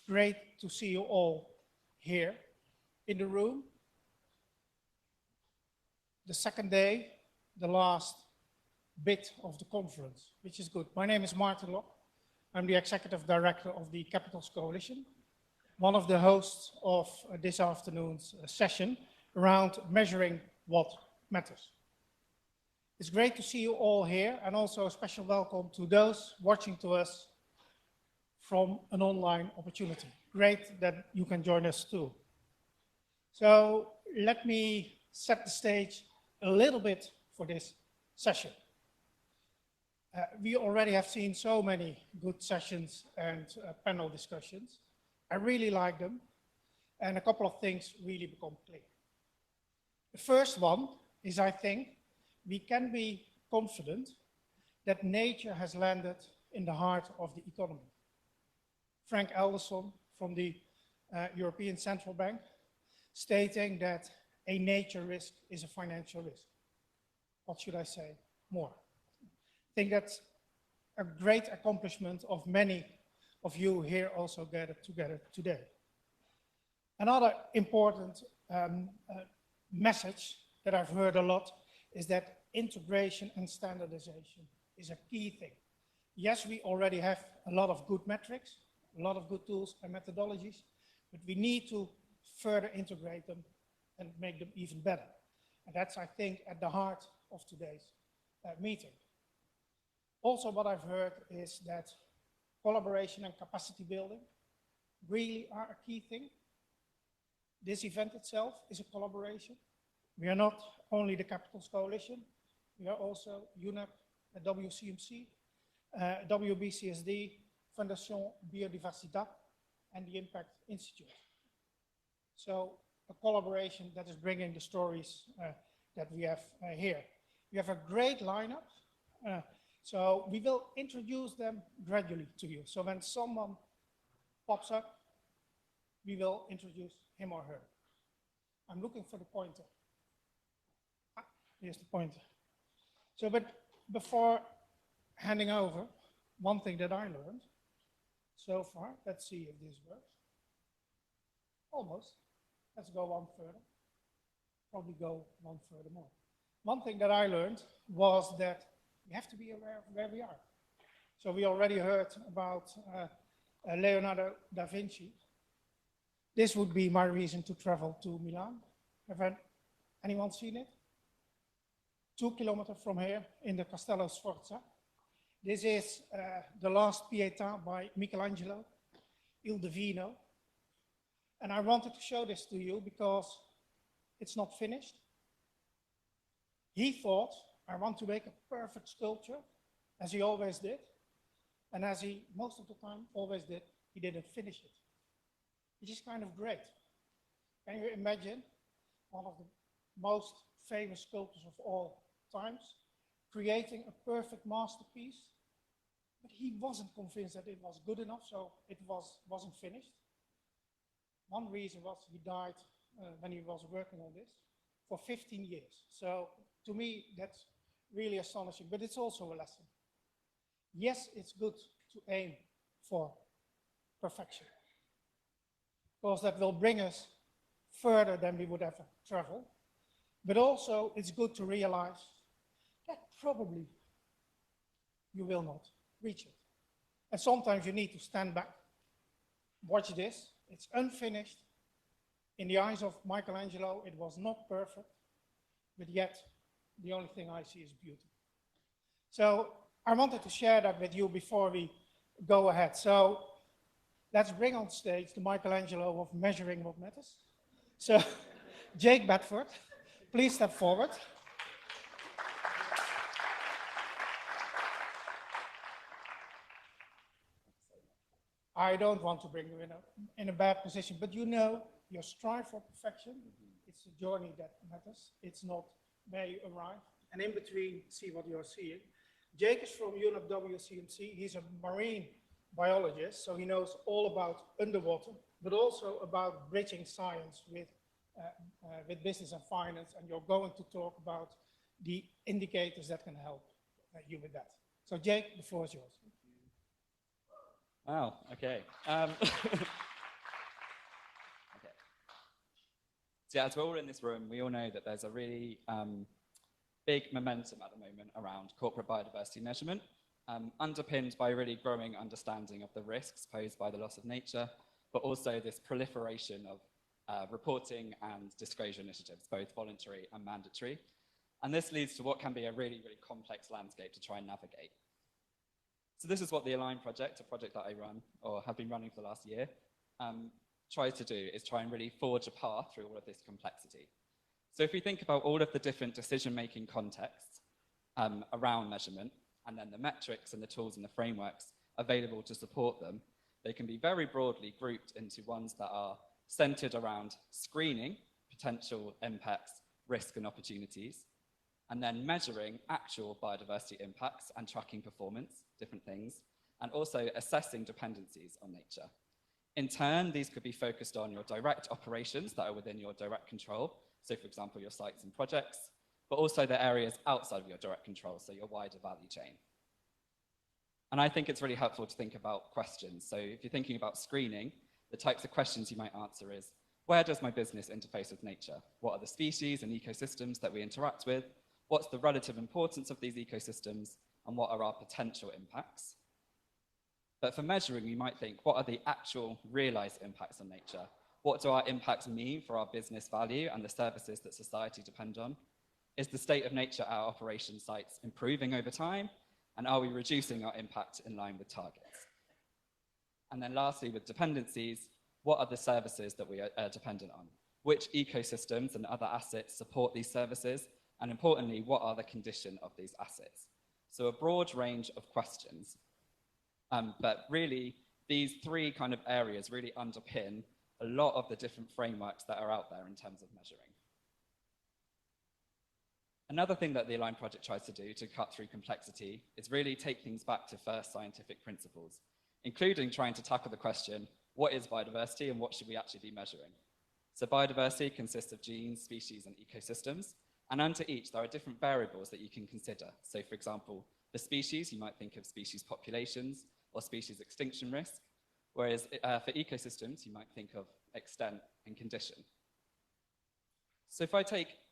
It's great to see you all here in the room. The second day, the last bit of the conference, which is good. My name is Martin Lok. I'm the Executive Director of the Capitals Coalition, one of the hosts of this afternoon's session around measuring what matters. It's great to see you all here, and also a special welcome to those watching to us from an online opportunity. Great that you can join us too. So let me set the stage a little bit for this session. We already have seen so many good sessions and panel discussions. I really like them, and a couple of things really become clear. The first one is, I think, we can be confident that nature has landed in the heart of the economy. Frank Alderson from the European Central Bank stating that a nature risk is a financial risk. What should I say more? I think that's a great accomplishment of many of you here also gathered together today. Another important message that I've heard a lot is that integration and standardization is a key thing. Yes, we already have a lot of good metrics, a lot of good tools and methodologies, but we need to further integrate them and make them even better. And that's, I think, at the heart of today's meeting. Also, what I've heard is that collaboration and capacity building really are a key thing. This event itself is a collaboration. We are not only the Capitals Coalition, we are also UNEP, WCMC, WBCSD, Fondation Biodiversity, and the Impact Institute. So a collaboration that is bringing the stories that we have here. We have a great lineup, so we will introduce them gradually to you. So when someone pops up, we will introduce him or her. I'm looking for the pointer. Here's the pointer. So, but before handing over, one thing that I learned so far, let's see if this works. Almost. Let's go one further. Probably go one further more. One thing that I learned was that we have to be aware of where we are. So we already heard about Leonardo da Vinci. This would be my reason to travel to Milan. Have anyone seen it? 2 kilometers from here in the Castello Sforza. This is the last Pietà by Michelangelo, Il Divino. And I wanted to show this to you because it's not finished. He thought, I want to make a perfect sculpture, as he always did. And as he, most of the time, always did, he didn't finish it. Which is kind of great. Can you imagine one of the most famous sculptors of all times creating a perfect masterpiece? But he wasn't convinced that it was good enough, so it wasn't finished. One reason was he died when he was working on this for 15 years. So to me, that's really astonishing, but it's also a lesson. Yes, it's good to aim for perfection, because that will bring us further than we would ever travel. But also, it's good to realize that probably you will not reach it. And sometimes you need to stand back, watch this. It's unfinished. In the eyes of Michelangelo, it was not perfect, but yet the only thing I see is beauty. So I wanted to share that with you before we go ahead. So let's bring on stage the Michelangelo of measuring what matters. So Jake Bedford, please step forward. I don't want to bring you in a bad position, but you know, your strive for perfection, it's a journey that matters. It's not where you arrive. And in between, see what you're seeing. Jake is from UNEP WCMC. He's a marine biologist, so he knows all about underwater, but also about bridging science with business and finance. And you're going to talk about the indicators that can help you with that. So Jake, the floor is yours. Wow, okay. So yeah, as we're all in this room, we all know that there's a really big momentum at the moment around corporate biodiversity measurement, underpinned by a really growing understanding of the risks posed by the loss of nature, but also this proliferation of reporting and disclosure initiatives, both voluntary and mandatory. And this leads to what can be a really, really complex landscape to try and navigate. So this is what the Align project, a project that I run, or have been running for the last year, tries to do, is try and really forge a path through all of this complexity. So if we think about all of the different decision-making contexts around measurement, and then the metrics and the tools and the frameworks available to support them, they can be very broadly grouped into ones that are centered around screening potential impacts, risk and opportunities, and then measuring actual biodiversity impacts and tracking performance, different things, and also assessing dependencies on nature. In turn, these could be focused on your direct operations that are within your direct control, so for example, your sites and projects, but also the areas outside of your direct control, so your wider value chain. And I think it's really helpful to think about questions. So if you're thinking about screening, the types of questions you might answer is, where does my business interface with nature? What are the species and ecosystems that we interact with? What's the relative importance of these ecosystems? And what are our potential impacts? But for measuring, you might think, what are the actual realized impacts on nature? What do our impacts mean for our business value and the services that society depend on? Is the state of nature at our operation sites improving over time? And are we reducing our impact in line with targets? And then lastly, with dependencies, what are the services that we are dependent on? Which ecosystems and other assets support these services? And importantly, what are the condition of these assets? So a broad range of questions. But really, these three kind of areas really underpin a lot of the different frameworks that are out there in terms of measuring. Another thing that the Align project tries to do to cut through complexity is really take things back to first scientific principles, including trying to tackle the question, what is biodiversity and what should we actually be measuring? So biodiversity consists of genes, species, and ecosystems, and under each there are different variables that you can consider. So for example, the species, you might think of species populations or species extinction risk, whereas for ecosystems, you might think of extent and condition. So if I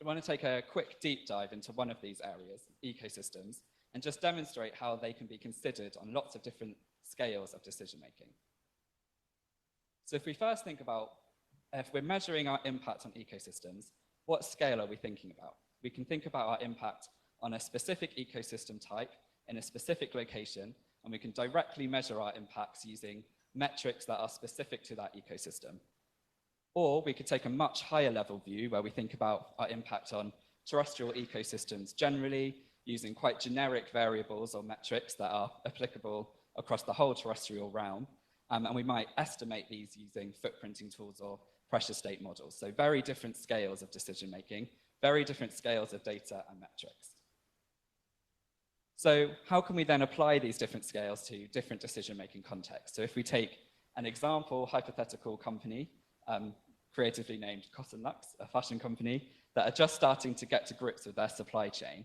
want to take a quick deep dive into one of these areas, ecosystems, and just demonstrate how they can be considered on lots of different scales of decision making. So if we first think about, if we're measuring our impact on ecosystems, what scale are we thinking about? We can think about our impact on a specific ecosystem type in a specific location, and we can directly measure our impacts using metrics that are specific to that ecosystem. Or we could take a much higher level view where we think about our impact on terrestrial ecosystems generally, using quite generic variables or metrics that are applicable across the whole terrestrial realm. And we might estimate these using footprinting tools or pressure state models. So very different scales of decision making, very different scales of data and metrics. So how can we then apply these different scales to different decision-making contexts? So if we take an example hypothetical company, creatively named Cotton Lux, a fashion company, that are just starting to get to grips with their supply chain,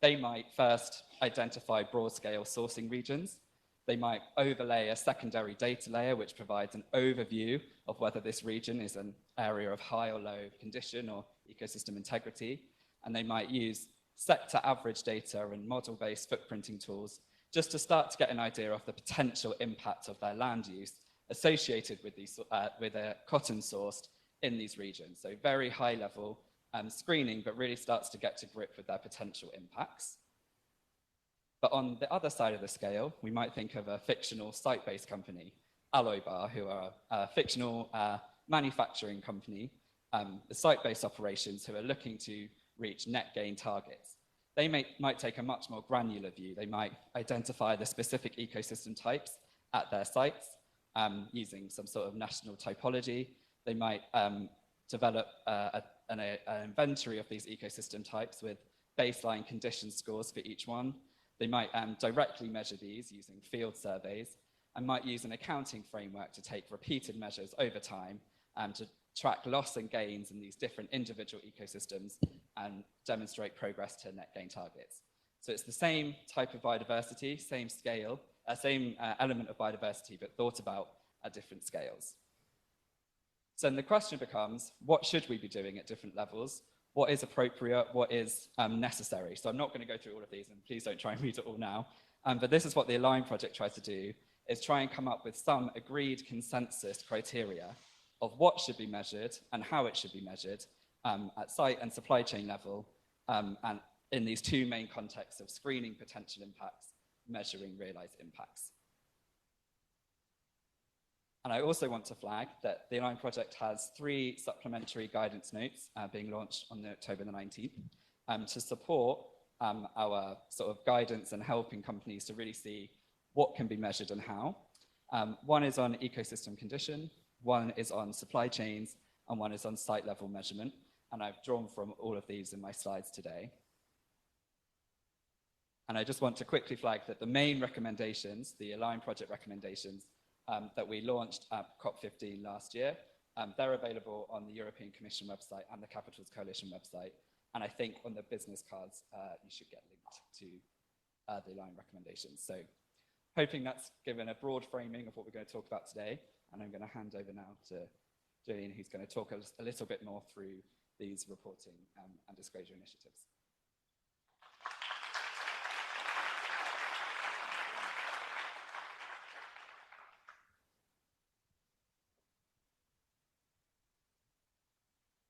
they might first identify broad-scale sourcing regions. They might overlay a secondary data layer, which provides an overview of whether this region is an area of high or low condition or ecosystem integrity. And they might use sector average data and model-based footprinting tools just to start to get an idea of the potential impact of their land use associated with these with a cotton sourced in these regions. So very high level screening, but really starts to get to grip with their potential impacts. But on the other side of the scale, we might think of a fictional site-based company, Alba, who are a fictional manufacturing company, the site-based operations who are looking to reach net gain targets. They might take a much more granular view. They might identify the specific ecosystem types at their sites using some sort of national typology. They might develop an inventory of these ecosystem types with baseline condition scores for each one. They might directly measure these using field surveys and might use an accounting framework to take repeated measures over time to track loss and gains in these different individual ecosystems and demonstrate progress to net gain targets. So it's the same type of biodiversity, same scale, same element of biodiversity, but thought about at different scales. So then the question becomes, what should we be doing at different levels? What is appropriate? What is necessary? So I'm not going to go through all of these, and please don't try and read it all now. But this is what the Align project tries to do, is try and come up with some agreed consensus criteria of what should be measured and how it should be measured at site and supply chain level, and in these two main contexts of screening potential impacts, measuring realized impacts. And I also want to flag that the Align project has 3 supplementary guidance notes being launched on October the 19th to support our sort of guidance and helping companies to really see what can be measured and how. One is on ecosystem condition, one is on supply chains, and one is on site level measurement. And I've drawn from all of these in my slides today. And I just want to quickly flag that the main recommendations, the Align project recommendations that we launched at COP15 last year, they're available on the European Commission website and the Capitals Coalition website. And I think on the business cards, you should get linked to the Align recommendations. So hoping that's given a broad framing of what we're going to talk about today. And I'm going to hand over now to Gillian, who's going to talk a little bit more through these reporting and disclosure initiatives.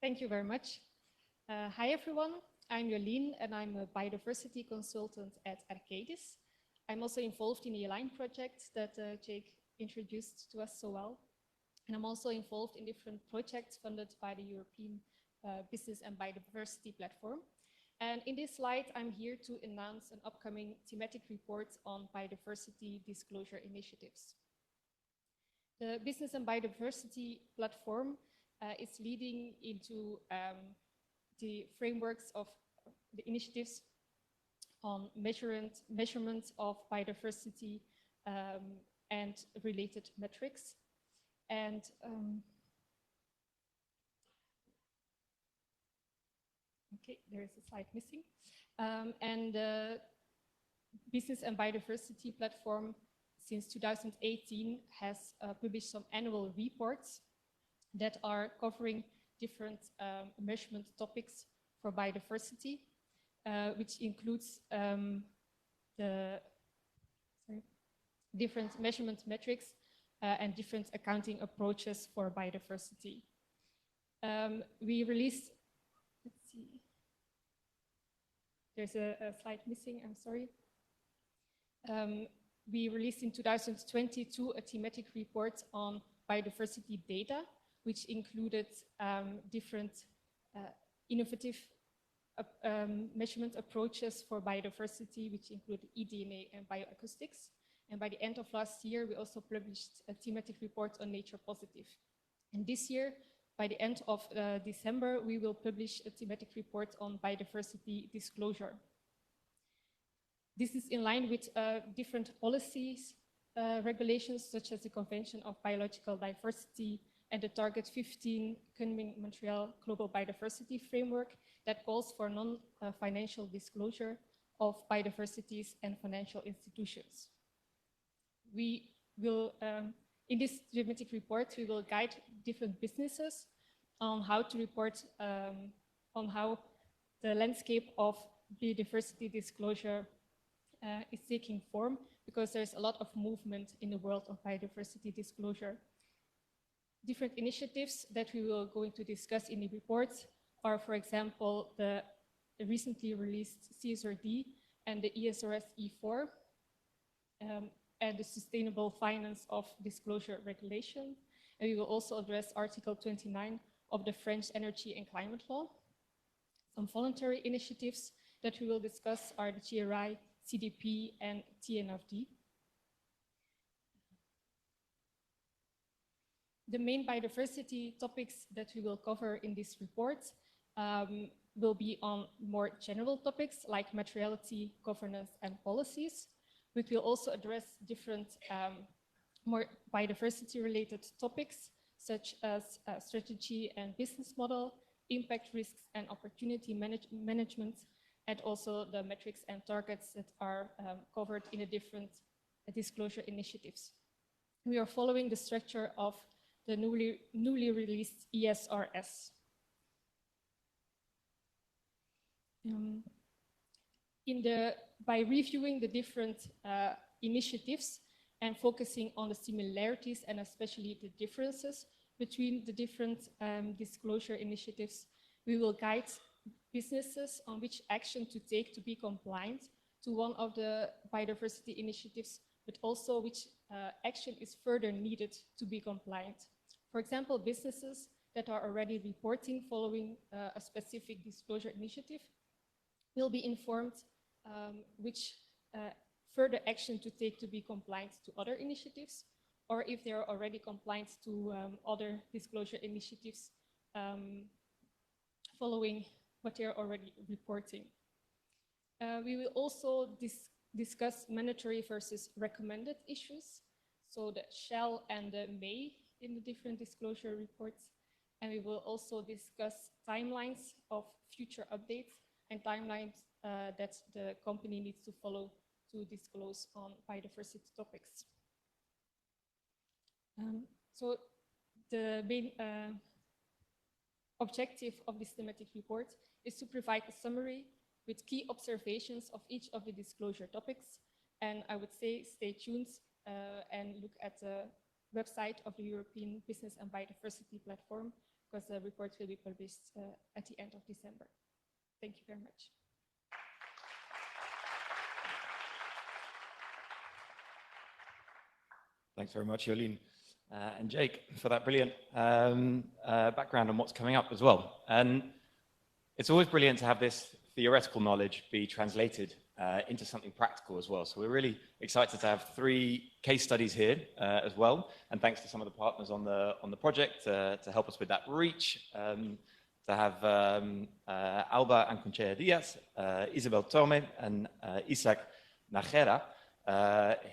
Thank you very much. Hi, everyone. I'm Jolien, and I'm a biodiversity consultant at Ancochea. I'm also involved in the Align project that Jake introduced to us so well. And I'm also involved in different projects funded by the European Business and Biodiversity Platform. And in this slide, I'm here to announce an upcoming thematic report on biodiversity disclosure initiatives. The Business and Biodiversity Platform is leading into the frameworks of the initiatives on measurement of biodiversity and related metrics. And okay, there is a slide missing. And the Business and Biodiversity Platform since 2018 has published some annual reports that are covering different measurement topics for biodiversity, which includes the different measurement metrics and different accounting approaches for biodiversity. We released, let's see, there's a slide missing, I'm sorry. We released in 2022 a thematic report on biodiversity data, which included different innovative measurement approaches for biodiversity, which include eDNA and bioacoustics. And by the end of last year, we also published a thematic report on nature positive. And this year, by the end of December, we will publish a thematic report on biodiversity disclosure. This is in line with different policies, regulations, such as the Convention of Biological Diversity and the Target 15 Kunming-Montreal Global Biodiversity Framework that calls for non-financial disclosure of biodiversities and financial institutions. We will, in this thematic report, we will guide different businesses on how to report on how the landscape of biodiversity disclosure is taking form, because there's a lot of movement in the world of biodiversity disclosure. Different initiatives that we will going to discuss in the reports are, for example, the recently released CSRD and the ESRS E4, and the Sustainable Finance of Disclosure Regulation. And we will also address Article 29 of the French Energy and Climate Law. Some voluntary initiatives that we will discuss are the GRI, CDP, and TNFD. The main biodiversity topics that we will cover in this report will be on more general topics like materiality, governance, and policies. We will also address different more biodiversity-related topics, such as strategy and business model, impact risks and opportunity management, and also the metrics and targets that are covered in the different disclosure initiatives. We are following the structure of the newly released ESRS. By reviewing the different initiatives and focusing on the similarities and especially the differences between the different disclosure initiatives, we will guide businesses on which action to take to be compliant to one of the biodiversity initiatives, but also which action is further needed to be compliant. For example, businesses that are already reporting following a specific disclosure initiative will be informed which further action to take to be compliant to other initiatives, or if they are already compliant to other disclosure initiatives following what they are already reporting. We will also discuss mandatory versus recommended issues, so the shall and the may in the different disclosure reports. And we will also discuss timelines of future updates and timelines that the company needs to follow to disclose on biodiversity topics. So the main objective of this thematic report is to provide a summary with key observations of each of the disclosure topics. And I would say stay tuned and look at the website of the European Business and Biodiversity Platform, because the report will be published at the end of December. Thank you very much. Thanks very much, Jolien and Jake, for that brilliant background on what's coming up as well. And it's always brilliant to have this theoretical knowledge be translated into something practical as well. So we're really excited to have 3 case studies here as well. And thanks to some of the partners on the project to help us with that reach. To have Alba, Ancochea, Díaz, Isabel Tome, and Isaac Najera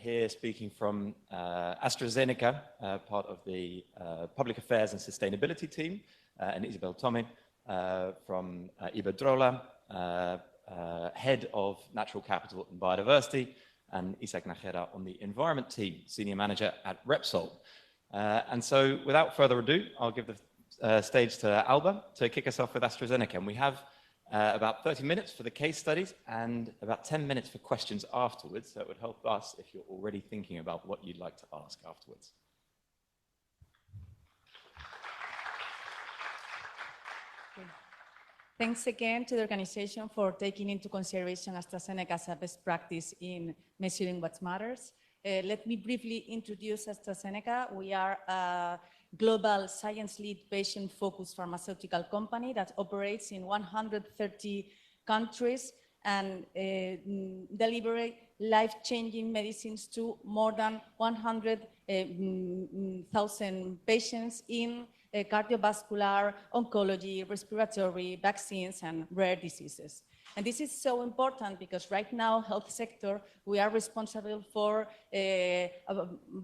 here speaking from AstraZeneca, part of the Public Affairs and Sustainability team, and Isabel Tome from Iberdrola, Head of Natural Capital and Biodiversity, and Isaac Najera on the Environment team, Senior Manager at Repsol. And so without further ado, I'll give the stage to Alba to kick us off with AstraZeneca. And we have about 30 minutes for the case studies and about 10 minutes for questions afterwards. So it would help us if you're already thinking about what you'd like to ask afterwards. Thanks again to the organization for taking into consideration AstraZeneca as a best practice in measuring what matters. Let me briefly introduce AstraZeneca. We are a global science-led, patient-focused pharmaceutical company that operates in 130 countries and deliver life-changing medicines to more than 100,000 patients in cardiovascular, oncology, respiratory, vaccines, and rare diseases. And this is so important because right now, health sector, we are responsible for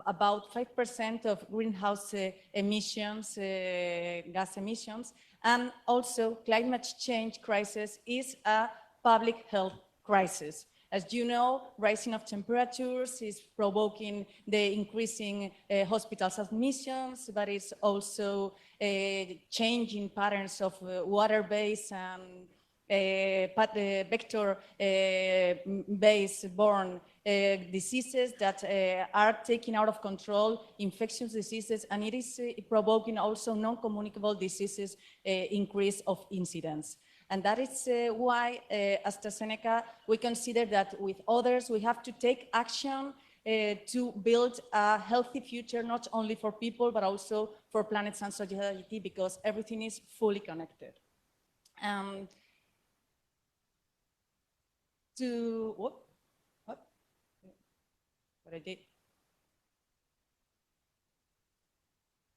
about 5% of greenhouse emissions, gas emissions, and also climate change crisis is a public health crisis. As you know, rising of temperatures is provoking the increasing hospitals admissions, but it's also changing patterns of water-based and vector-based borne diseases that are taken out of control, infectious diseases, and it is provoking also non-communicable diseases, increase of incidence. And that is why AstraZeneca, we consider that with others, we have to take action to build a healthy future, not only for people, but also for planets and society, because everything is fully connected. What I did?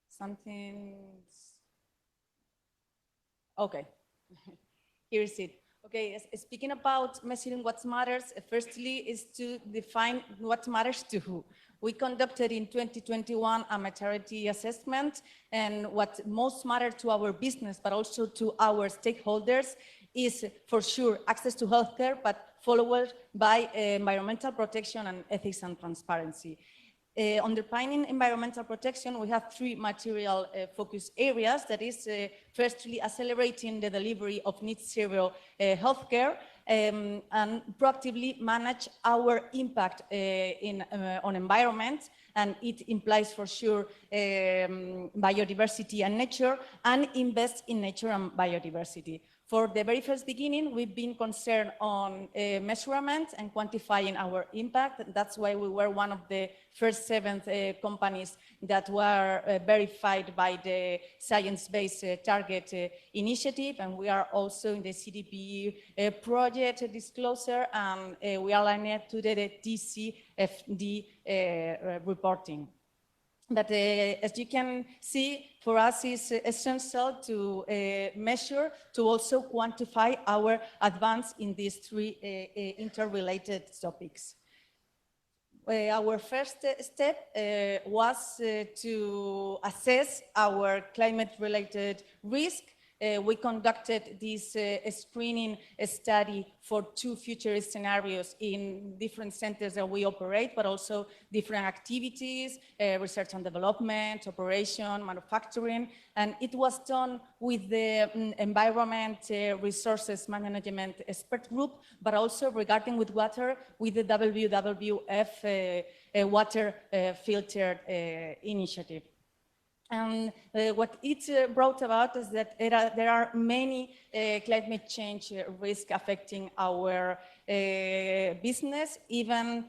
Something's, okay. Here is it. Okay, speaking about measuring what matters, firstly is to define what matters to who. We conducted in 2021 a materiality assessment, and what most matters to our business, but also to our stakeholders, is for sure access to healthcare, but followed by environmental protection and ethics and transparency. underpinning environmental protection, we have three material focus areas. That is, firstly, accelerating the delivery of net zero healthcare, and proactively manage our impact on environment, and it implies for sure biodiversity and nature, and invest in nature and biodiversity. For the very first beginning, we've been concerned on measurement and quantifying our impact. That's why we were one of the first 7 companies that were verified by the Science-Based Target Initiative, and we are also in the CDP project disclosure, and we are aligned to the TCFD reporting. But as you can see, for us it's essential to measure, to also quantify our advance in these 3 interrelated topics. Our first step was to assess our climate-related risk. We conducted this screening study for 2 future scenarios in different centers that we operate, but also different activities, research and development, operation, manufacturing, and it was done with the Environment Resources Management Expert Group, but also regarding with water, with the WWF Water Filter Initiative. And what it brought about is that there are many climate change risks affecting our business. Even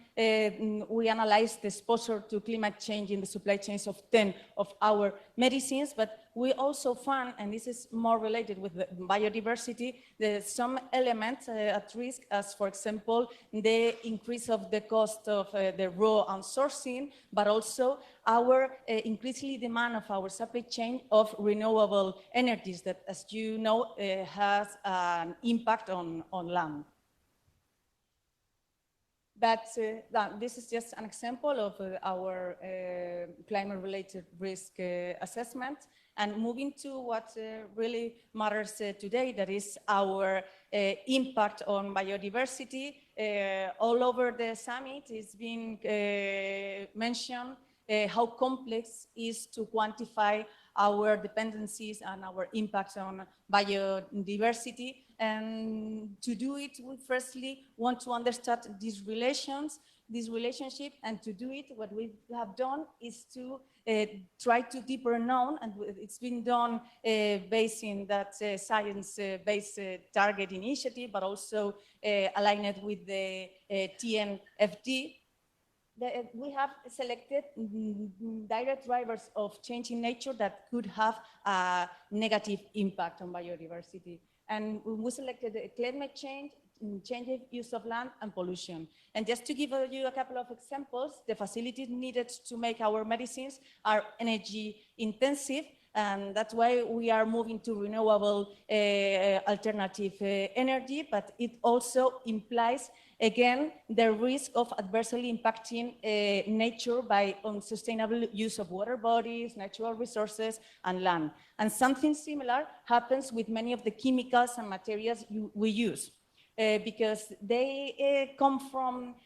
we analyzed the exposure to climate change in the supply chains of 10 of our medicines, but we also found, and this is more related with the biodiversity, some elements at risk, as for example, the increase of the cost of the raw and sourcing, but also our increasingly demand of our supply chain of renewable energies that, as you know, has an impact on land. But this is just an example of our climate-related risk assessment. And moving to what really matters today, that is our impact on biodiversity. All over the summit, it's been mentioned how complex it is to quantify our dependencies and our impacts on biodiversity. And to do it, we firstly want to understand these relations, this relationship, and to do it, what we have done is to try to deeper know, and it's been done based in that Science-Based Target Initiative, but also aligned with the TNFD. We have selected direct drivers of change in nature that could have a negative impact on biodiversity. And we selected climate change, changing use of land, and pollution. And just to give you a couple of examples, the facilities needed to make our medicines are energy intensive, and that's why we are moving to renewable alternative energy, but it also implies, again, the risk of adversely impacting nature by unsustainable use of water bodies, natural resources, and land. And something similar happens with many of the chemicals and materials we use, because they come from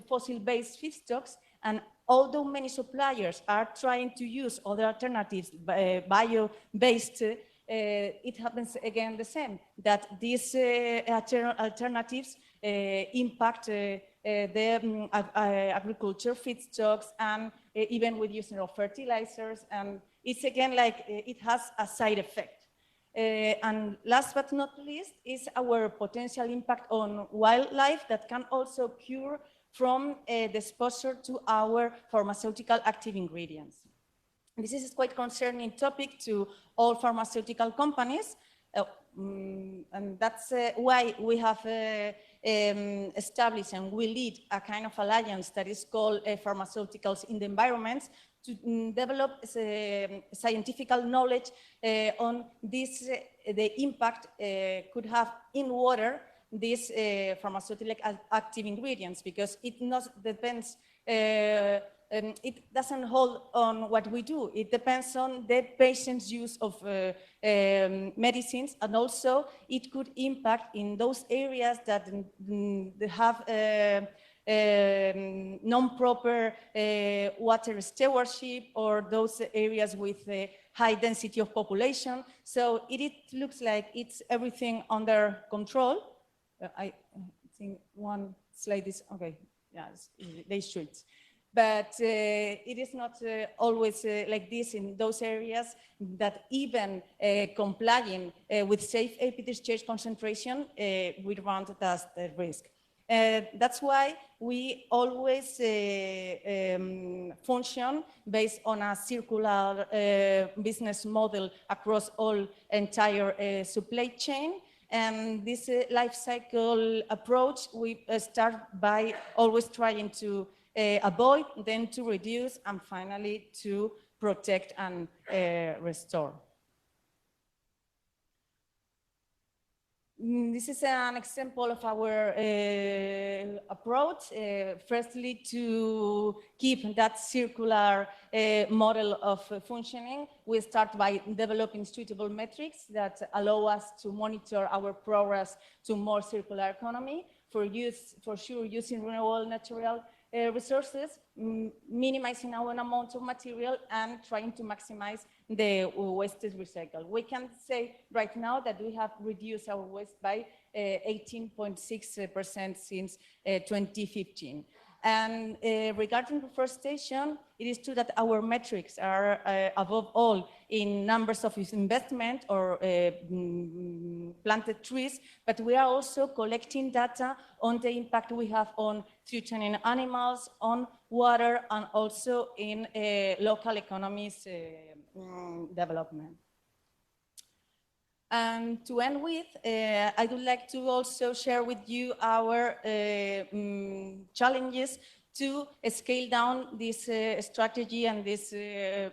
fossil-based feedstocks, and although many suppliers are trying to use other alternatives, bio-based, it happens again the same, that these alternatives impact the agriculture feedstocks, and even with using of fertilizers, and it's again like it has a side effect. And last but not least is our potential impact on wildlife that can also occur from the exposure to our pharmaceutical active ingredients. This is quite concerning topic to all pharmaceutical companies, and that's why we have established and we lead a kind of alliance that is called Pharmaceuticals in the Environment, to develop scientific knowledge on this, the impact could have in water these pharmaceutical active ingredients, because it not depends, it doesn't hold on what we do. It depends on the patient's use of medicines, and also it could impact in those areas that have non-proper water stewardship or those areas with high density of population. So it looks like it's everything under control. I think one slide is, okay, yes, they should. But it is not always like this in those areas that even complying with safe AP discharge concentration, we run that risk. That's why we always function based on a circular business model across all entire supply chain. And this life cycle approach, we start by always trying to avoid, then to reduce, and finally to protect and restore. This is an example of our approach. Firstly, to keep that circular model of functioning, we start by developing suitable metrics that allow us to monitor our progress to more circular economy, for sure using renewable natural resources, minimizing our amount of material, and trying to maximize the wasted recycle. We can say right now that we have reduced our waste by 18.6% since 2015. And regarding reforestation, it is true that our metrics are above all in numbers of investment or planted trees, but we are also collecting data on the impact we have on threatening animals, on water, and also in local economies development. And to end with, I would like to also share with you our challenges to scale down this strategy and this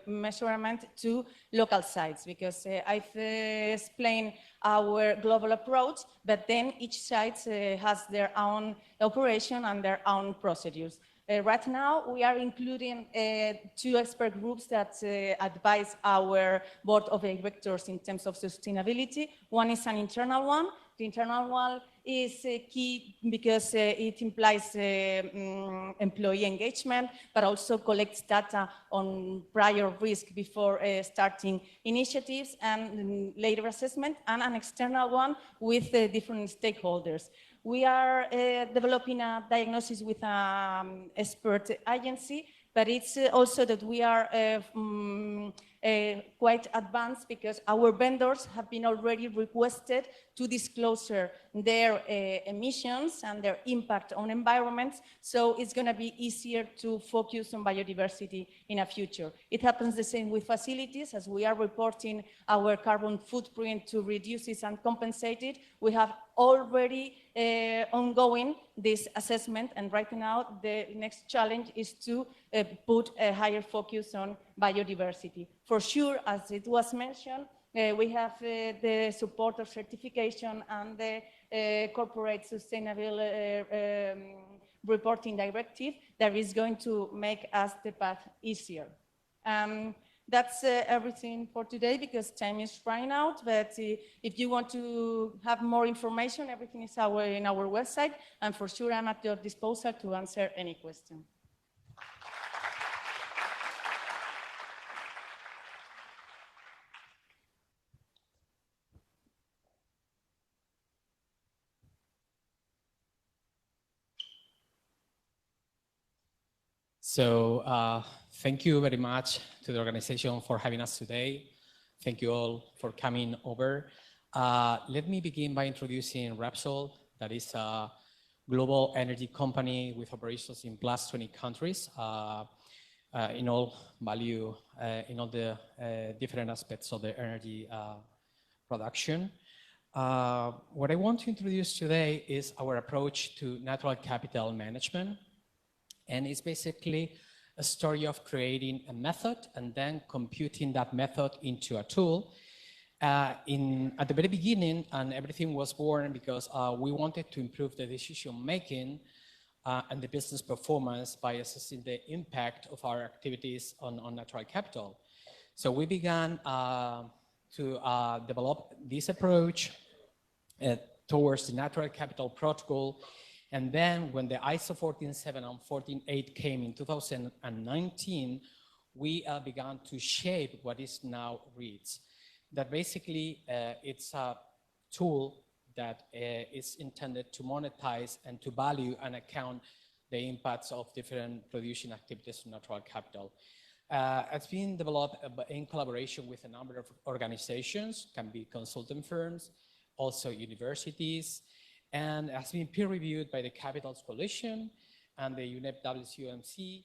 measurement to local sites, because I've explained our global approach, but then each site has their own operation and their own procedures. Right now, we are including 2 expert groups that advise our board of directors in terms of sustainability. One is an internal one. The internal one is key because it implies employee engagement, but also collects data on prior risk before starting initiatives and later assessment, and an external one with different stakeholders. We are developing a diagnosis with an expert agency, but it's also that we are quite advanced because our vendors have been already requested to disclose their emissions and their impact on environments, so it's going to be easier to focus on biodiversity in a future. It happens the same with facilities. As we are reporting our carbon footprint to reduce it and compensate it, we have already ongoing this assessment, and right now the next challenge is to put a higher focus on biodiversity. For sure, as it was mentioned, we have the support of certification and the corporate sustainable reporting directive that is going to make us the path easier. That's everything for today because time is running out, but if you want to have more information, everything is in our website, and for sure I'm at your disposal to answer any question. So thank you very much to the organization for having us today. Thank you all for coming over. Let me begin by introducing Repsol, that is a global energy company with operations in plus 20 countries in all value, in all the different aspects of the energy production. What I want to introduce today is our approach to natural capital management. And it's basically a story of creating a method and then computing that method into a tool. At the very beginning, and everything was born because we wanted to improve the decision-making and the business performance by assessing the impact of our activities on natural capital. So we began to develop this approach towards the natural capital protocol And then when the ISO 147 and 148 came in 2019, we began to shape what is now READS. That basically it's a tool that is intended to monetize and to value and account the impacts of different producing activities on natural capital. It's been developed in collaboration with a number of organizations, can be consulting firms, also universities, and has been peer-reviewed by the Capitals Coalition and the UNEP WCOMC,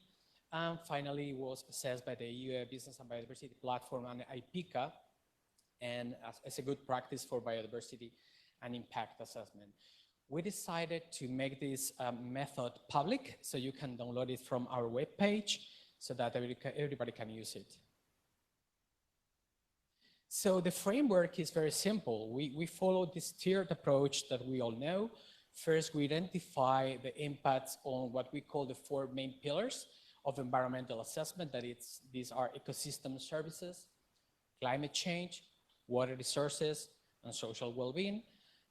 and finally was assessed by the EU Business and Biodiversity Platform and IPICA, and as a good practice for biodiversity and impact assessment. We decided to make this method public, so you can download it from our webpage so that everybody can use it. So the framework is very simple. We follow this tiered approach that we all know. First, we identify the impacts on what we call the 4 main pillars of environmental assessment, these are ecosystem services, climate change, water resources, and social well-being.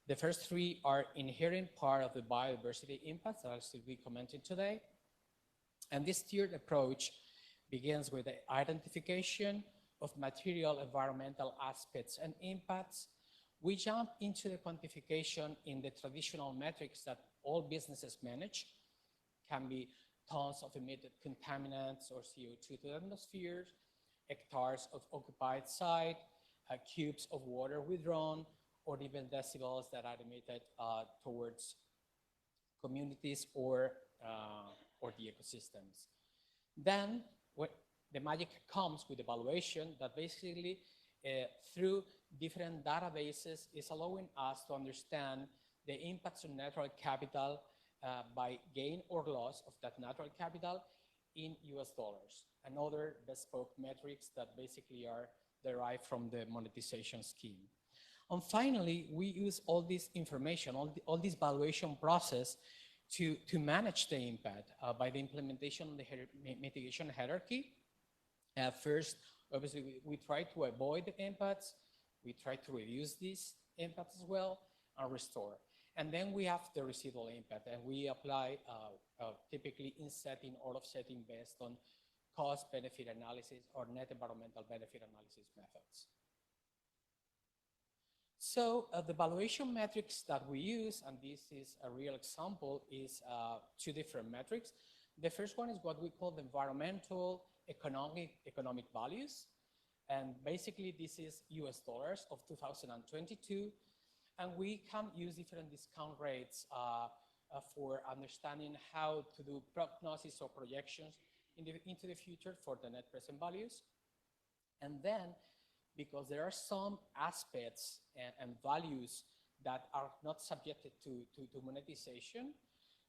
The first 3 are inherent part of the biodiversity impacts that I'll still be commenting today. And this tiered approach begins with the identification of material environmental aspects and impacts. We jump into the quantification in the traditional metrics that all businesses manage, can be tons of emitted contaminants or CO2 to the atmosphere, hectares of occupied site, cubes of water withdrawn, or even decibels that are emitted towards communities or the ecosystems. Then the magic comes with evaluation that basically through different databases is allowing us to understand the impacts on natural capital by gain or loss of that natural capital in US dollars and other bespoke metrics that basically are derived from the monetization scheme. And finally, we use all this information, all this valuation process to manage the impact by the implementation of the mitigation hierarchy. First, obviously, we try to avoid the impacts. We try to reduce these impacts as well and restore. And then we have the residual impact, and we apply typically insetting or offsetting based on cost-benefit analysis or net environmental benefit analysis methods. So the valuation metrics that we use, and this is a real example, is 2 different metrics. The first one is what we call the environmental economic values. And basically this is US dollars of 2022. And we can use different discount rates for understanding how to do prognosis or projections into the future for the net present values. And then, because there are some aspects and values that are not subjected to monetization,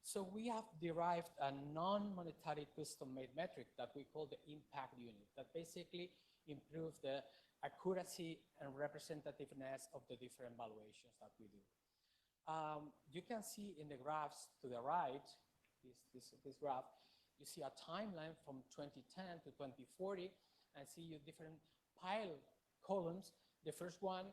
so we have derived a non-monetary custom-made metric that we call the impact unit that basically improves the accuracy and representativeness of the different valuations that we do. You can see in the graphs to the right, this graph, you see a timeline from 2010 to 2040, and see you different pile columns. The first one,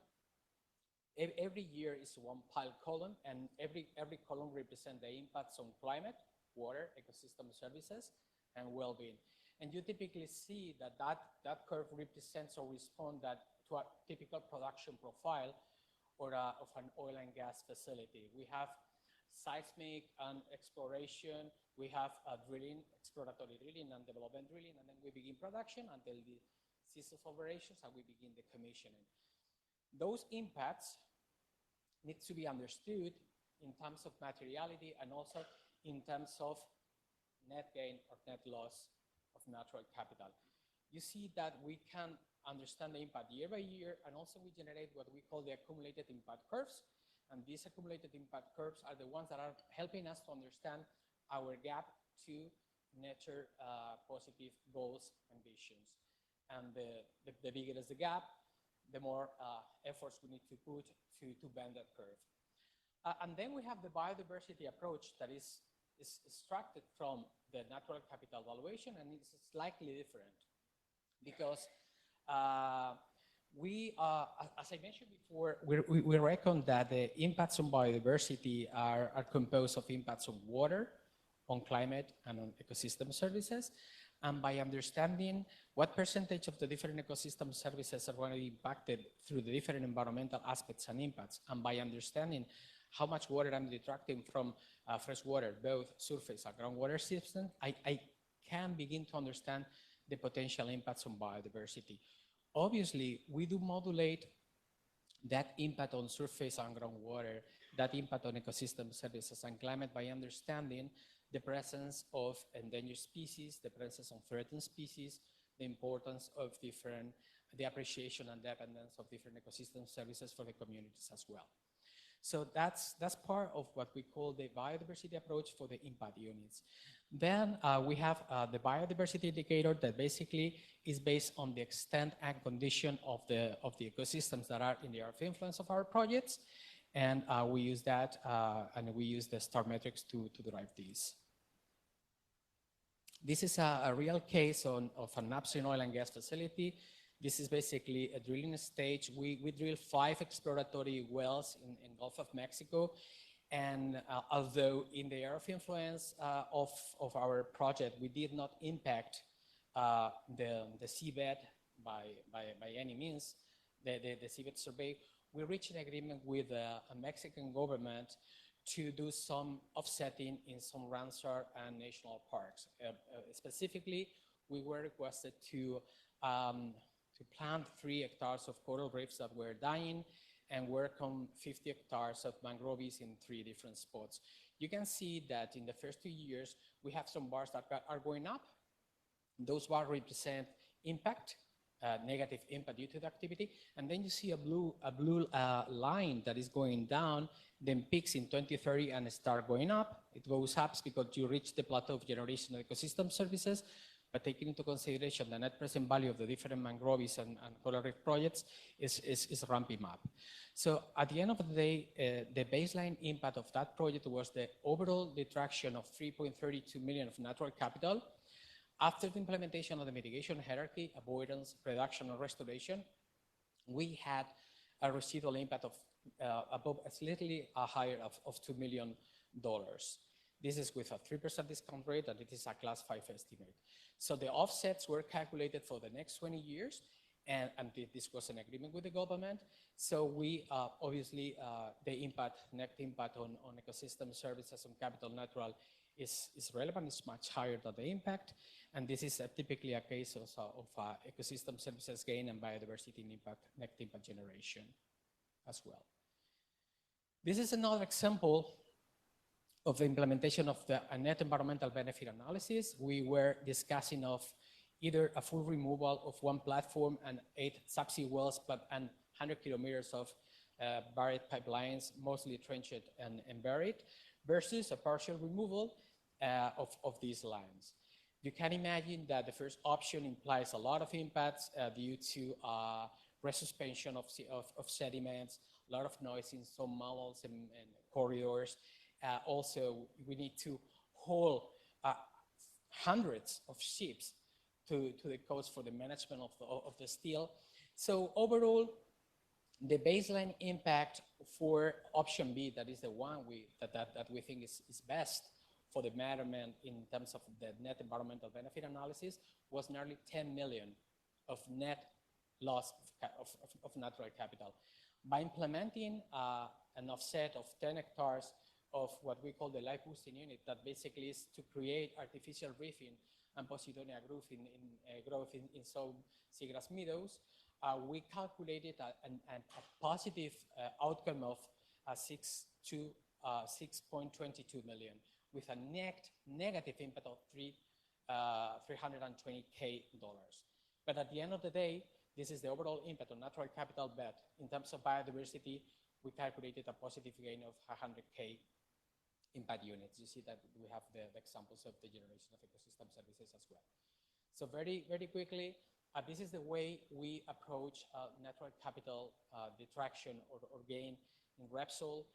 every year is 1 pile column, and every column represents the impacts on climate, water, ecosystem services, and well-being. And you typically see that curve represents or responds to a typical production profile or of an oil and gas facility. We have seismic and exploration, we have drilling, exploratory drilling and development drilling, and then we begin production until the cease of operations and we begin the commissioning. Those impacts need to be understood in terms of materiality and also in terms of net gain or net loss of natural capital. You see that we can understand the impact year by year, and also we generate what we call the accumulated impact curves. And these accumulated impact curves are the ones that are helping us to understand our gap to nature positive goals and visions. And the bigger is the gap, the more efforts we need to put to bend that curve. And then we have the biodiversity approach that is extracted from the natural capital valuation, and it's slightly different because We, as I mentioned before, we reckon that the impacts on biodiversity are composed of impacts on water, on climate, and on ecosystem services. And by understanding what percentage of the different ecosystem services are going to be impacted through the different environmental aspects and impacts, and by understanding how much water I'm detracting from fresh water, both surface and groundwater systems, I can begin to understand the potential impacts on biodiversity. Obviously, we do modulate that impact on surface and groundwater, that impact on ecosystem services and climate by understanding the presence of endangered species, the presence of threatened species, the importance of the appreciation and dependence of different ecosystem services for the communities as well. So that's part of what we call the biodiversity approach for the impact units. Then we have the biodiversity indicator that basically is based on the extent and condition of the ecosystems that are in the area of influence of our projects. And we use that, and we use the star metrics to derive these. This is a real case of an upstream oil and gas facility. This is basically a drilling stage. We drilled 5 exploratory wells in Gulf of Mexico. And although in the area of influence of our project, we did not impact the seabed by any means, the seabed survey, we reached an agreement with the Mexican government to do some offsetting in some Ramsar and national parks. Specifically, we were requested to plant 3 hectares of coral reefs that were dying and work on 50 hectares of mangroves in 3 different spots. You can see that in the first 2 years, we have some bars that are going up. Those bars represent impact, negative impact due to the activity. And then you see a blue line that is going down, then peaks in 2030 and start going up. It goes up because you reach the plateau of generation of ecosystem services, but taking into consideration the net present value of the different mangroves and coral reef projects is ramping up. So at the end of the day, the baseline impact of that project was the overall detraction of 3.32 million of natural capital. After the implementation of the mitigation hierarchy, avoidance, reduction, and restoration, we had a residual impact of above slightly higher of $2 million. This is with a 3% discount rate, and it is a class 5 estimate. So the offsets were calculated for the next 20 years, and this was an agreement with the government. So we obviously, the impact, net impact on ecosystem services and capital natural is relevant, is much higher than the impact. And this is typically a case of ecosystem services gain and biodiversity impact, net impact generation as well. This is another example of the implementation of the net environmental benefit analysis. We were discussing of either a full removal of 1 platform and 8 subsea wells and 100 kilometers of buried pipelines, mostly trenched and buried, versus a partial removal of these lines. You can imagine that the first option implies a lot of impacts due to resuspension of sediments, a lot of noise in some mammals and corridors. Also, we need to haul hundreds of ships to the coast for the management of the steel. So overall, the baseline impact for option B, that is the one that we think is best for the betterment in terms of the net environmental benefit analysis, was nearly 10 million of net loss of natural capital. By implementing an offset of 10 hectares of what we call the life boosting unit, that basically is to create artificial reefing and Posidonia growth in some seagrass meadows, we calculated a positive outcome of 6.22 million, with a negative impact of $320K. But at the end of the day, this is the overall impact on natural capital, but in terms of biodiversity, we calculated a positive gain of 100K impact units. You see that we have the examples of the generation of ecosystem services as well. So very, very quickly, this is the way we approach natural capital detraction or gain in Repsol.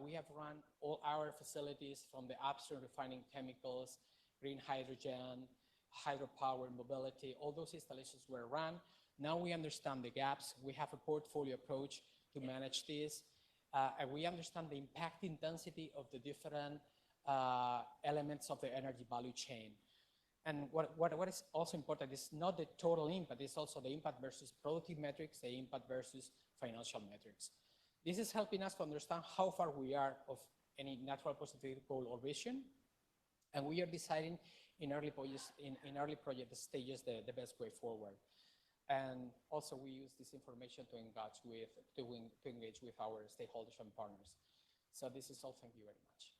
We have run all our facilities from the upstream refining chemicals, green hydrogen, hydropower, mobility, all those installations were run. Now we understand the gaps. We have a portfolio approach to manage this. And we understand the impact intensity of the different elements of the energy value chain. And what is also important is not the total impact, it's also the impact versus productive metrics, the impact versus financial metrics. This is helping us to understand how far we are of any natural positive goal or vision. And we are deciding in early project stages the best way forward. And also we use this information to engage with our stakeholders and partners. So this is all. Thank you very much.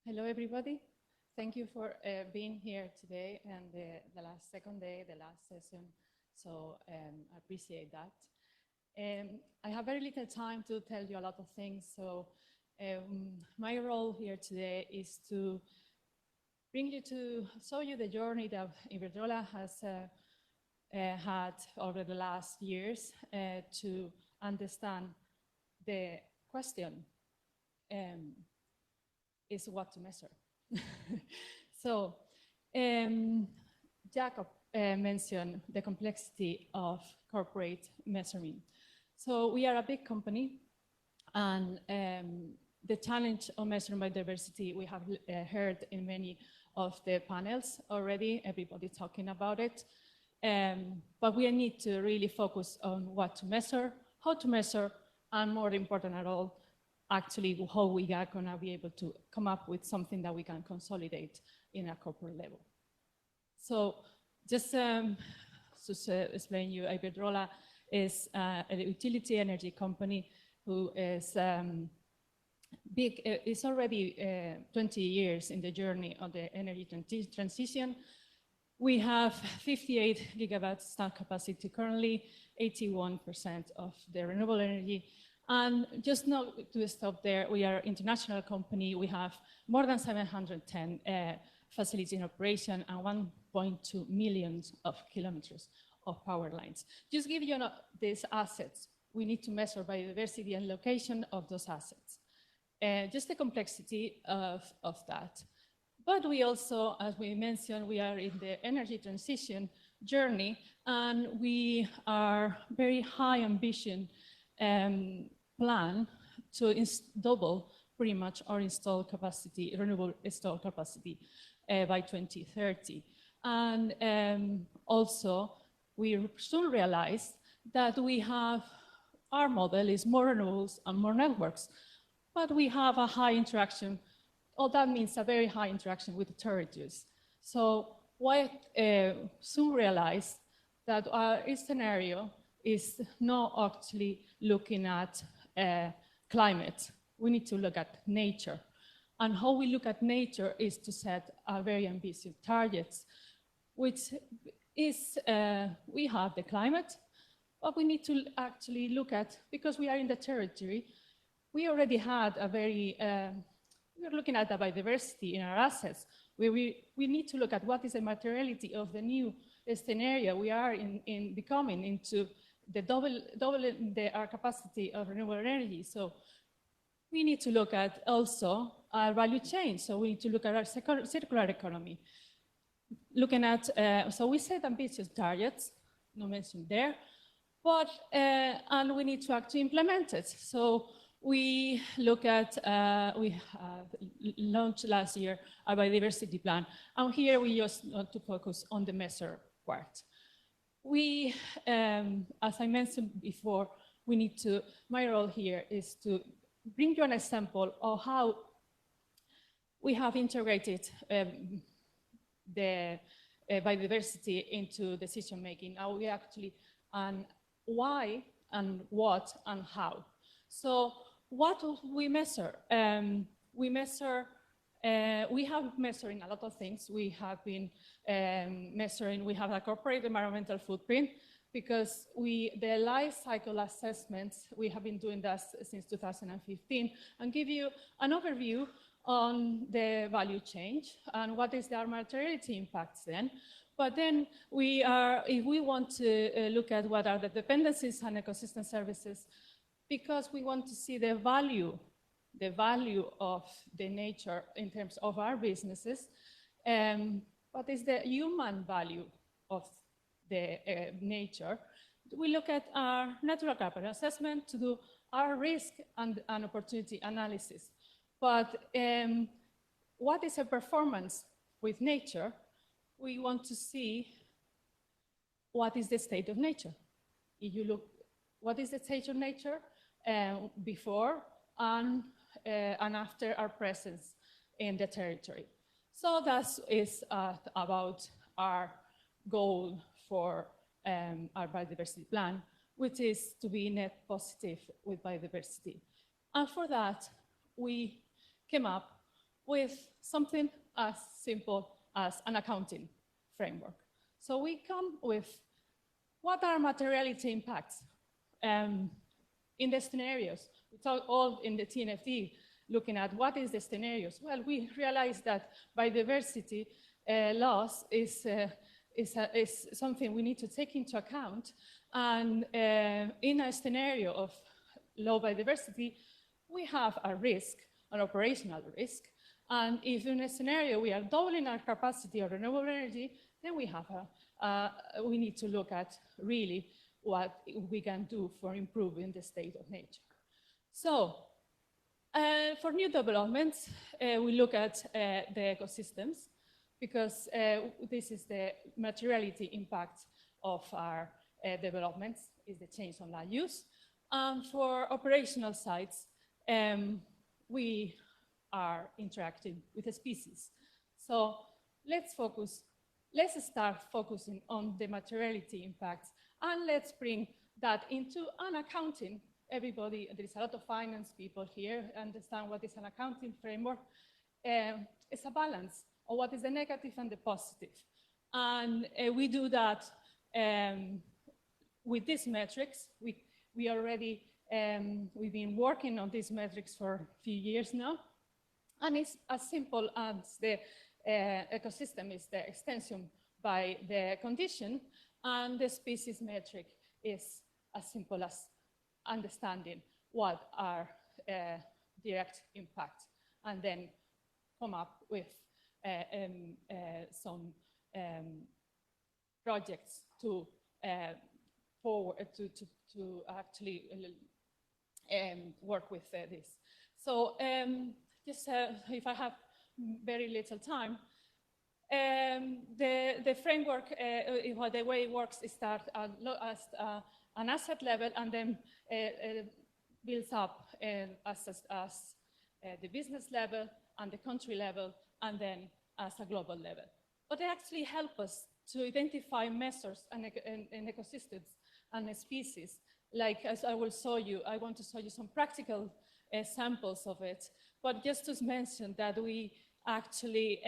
Hello, everybody. Thank you for being here today and the last second day, the last session. So I appreciate that. I have very little time to tell you a lot of things. So my role here today is to show you the journey that Iberdrola has had over the last years to understand the question is what to measure. So Jacob mentioned the complexity of corporate measurement. So we are a big company, and the challenge of measuring biodiversity, we have heard in many of the panels already, everybody talking about it. But we need to really focus on what to measure, how to measure, and more important at all, actually how we are going to be able to come up with something that we can consolidate in a corporate level. So just to explain you, Iberdrola is a utility energy company who is big. It's already 20 years in the journey of the energy transition. We have 58 gigawatts installed capacity currently, 81% of the renewable energy. And just not to stop there, we are an international company. We have more than 710 facilities in operation and 1.2 million kilometers of power lines. Just give you these assets. We need to measure biodiversity and location of those assets. Just the complexity of that. But we also, as we mentioned, we are in the energy transition journey, and we are very high ambition plan to double pretty much our installed capacity, renewable installed capacity by 2030. And also, we soon realized that we have, our model is more renewables and more networks, but we have a high interaction, that means a very high interaction with the territories. So we soon realized that our scenario is not actually looking at climate. We need to look at nature. And how we look at nature is to set very ambitious targets, which is, we have the climate, but we need to actually look at, because we are in the territory, we already had a very, we're looking at the biodiversity in our assets. We need to look at what is the materiality of the new scenario we are in becoming into the doubling our capacity of renewable energy. So we need to look at also our value chain. So we need to look at our circular economy. Looking at, so we set ambitious targets, no mention there, but, and we need to actually implement it. So we look at, we launched last year a biodiversity plan, and here we just want to focus on the measure part. We, as I mentioned before, we need to, my role here is to bring you an example of how we have integrated the biodiversity into decision making. How we actually, and why, and what, and how. So what do we measure? We measure, we have measuring a lot of things. We have been measuring, we have a corporate environmental footprint, because the life cycle assessments, we have been doing that since 2015, and give you an overview on the value chain and what is the materiality impacts then. But then we are, if we want to look at what are the dependencies on ecosystem services, because we want to see the value of the nature in terms of our businesses. What is the human value of the nature? We look at our natural capital assessment to do our risk and opportunity analysis. But what is a performance with nature? We want to see what is the state of nature. If you look, what is the state of nature before and after our presence in the territory. So that is about our goal for our biodiversity plan, which is to be net positive with biodiversity. And for that, we came up with something as simple as an accounting framework. So we come with what are materiality impacts in the scenarios. We talk all in the TNFD looking at what is the scenarios. Well, we realized that biodiversity loss is something we need to take into account. And in a scenario of low biodiversity, we have a risk, an operational risk. And if in a scenario we are doubling our capacity of renewable energy, then we have we need to look at really what we can do for improving the state of nature. So for new developments, we look at the ecosystems, because this is the materiality impact of our developments, is the change on land use. And for operational sites, we are interacting with the species. So let's start focusing on the materiality impacts, and let's bring that into an accounting. Everybody, there is a lot of finance people here, understand what is an accounting framework. It's a balance of what is the negative and the positive. And we do that with these metrics. We already, we've been working on these metrics for a few years now. And it's as simple as the ecosystem is the extension by the condition, and the species metric is as simple as understanding what are direct impacts, and then come up with some projects to actually work with this. So just if I have very little time, the framework, the way it works is start as an asset level, and then builds up as the business level and the country level, and then as a global level. But they actually help us to identify measures and ecosystems and species. Like, as I will show you, I want to show you some practical samples of it. But just to mention that we actually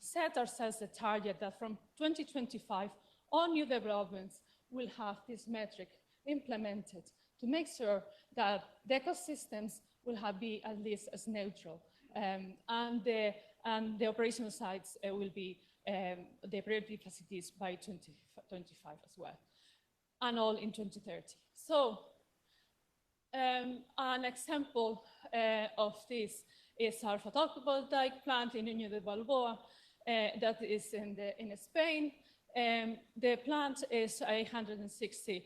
set ourselves a target that from 2025, all new developments will have this metric implemented to make sure that the ecosystems will be at least as neutral. And the operational sites will be the priority facilities by 2025 as well, and all in 2030. So an example of this is our photovoltaic plant in Unión de Balboa that is in Spain. The plant is 160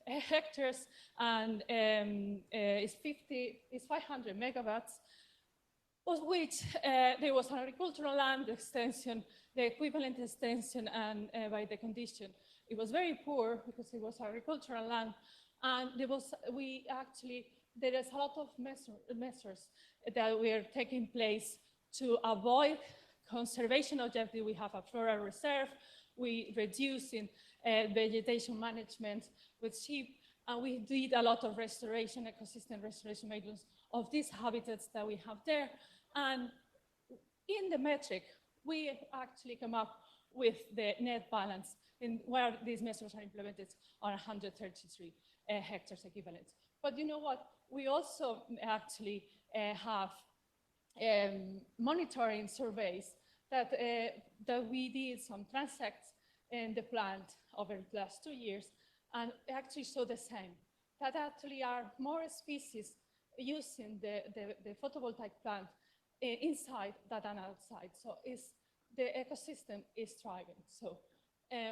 hectares, and is 500 megawatts, of which there was an agricultural land extension, the equivalent extension, and by the condition, it was very poor because it was agricultural land, and there is a lot of measures that were taking place to avoid conservation objective. We have a floral reserve, we reducing vegetation management with sheep, and we did a lot of restoration, ecosystem restoration maintenance of these habitats that we have there. And in the metric, we actually come up with the net balance in where these measures are implemented on 133 hectares equivalent. But you know what? We also actually have monitoring surveys that we did some transects in the plant over the last 2 years, and actually show the same. that actually are more species using the photovoltaic plant inside than outside. So the ecosystem is thriving. So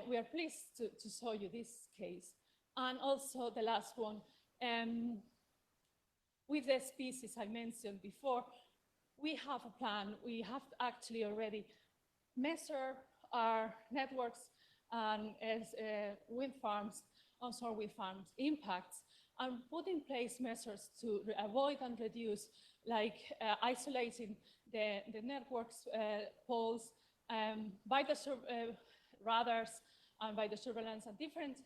we are pleased to show you this case. And also the last one, with the species I mentioned before, we have a plan. We have actually already measured our networks and wind farms, onshore wind farms impacts, and put in place measures to avoid and reduce, like isolating the networks poles by the radars and by the surveillance, and different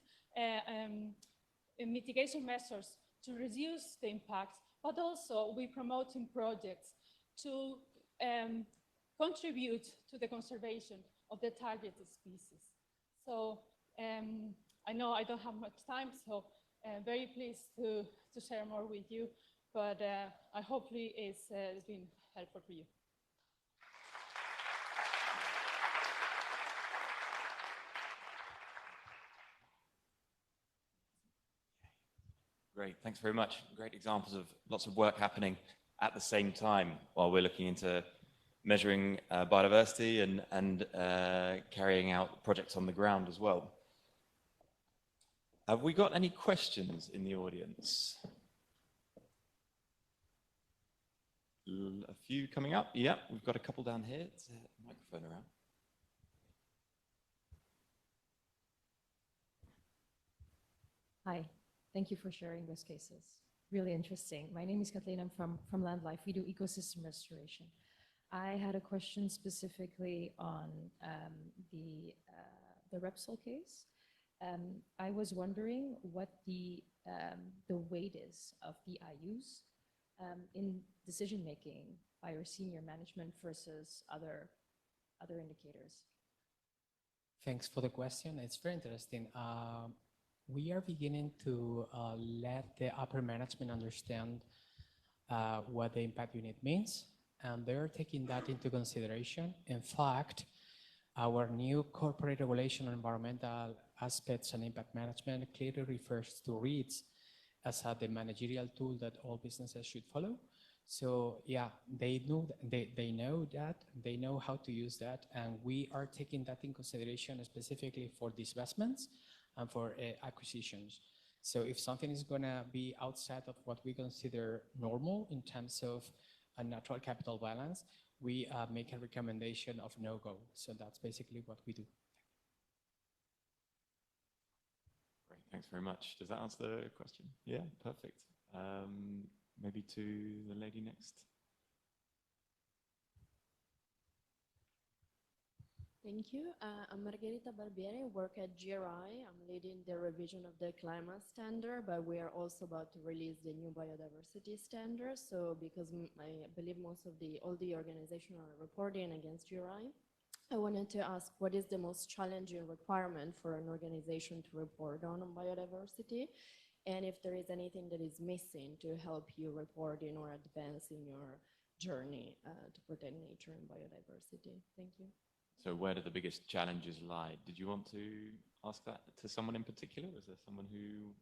mitigation measures to reduce the impacts, but also we're promoting projects to contribute to the conservation of the targeted species. So I know I don't have much time, so very pleased to share more with you, but I hopefully it's been helpful for you. Great, thanks very much. Great examples of lots of work happening at the same time while we're looking into measuring biodiversity and carrying out projects on the ground as well. Have we got any questions in the audience? A few coming up. Yeah, we've got a couple down here. It's a microphone around. Hi, thank you for sharing those cases. Really interesting. My name is Kathleen. I'm from Land Life. We do ecosystem restoration. I had a question specifically on the Repsol case. I was wondering what the weight is of the IUs in decision making by your senior management versus other indicators. Thanks for the question. It's very interesting. We are beginning to let the upper management understand what the impact unit means, and they're taking that into consideration. In fact, our new corporate regulation on environmental aspects and impact management clearly refers to REITs as the managerial tool that all businesses should follow. So yeah, they know that, they know how to use that, and we are taking that in consideration specifically for divestments and for acquisitions. So if something is going to be outside of what we consider normal in terms of a natural capital balance, we make a recommendation of no-go. So that's basically what we do. Great, thanks very much. Does that answer the question? Yeah, perfect. Maybe to the lady next. Thank you. I'm Margherita Barbieri, work at GRI. I'm leading the revision of the climate standard, but we are also about to release the new biodiversity standard. So because I believe most of all the organizations are reporting against GRI, I wanted to ask what is the most challenging requirement for an organization to report on biodiversity, and if there is anything that is missing to help you reporting or advance in your journey to protect nature and biodiversity. Thank you. So where do the biggest challenges lie? Did you want to ask that to someone in particular? Is there someone who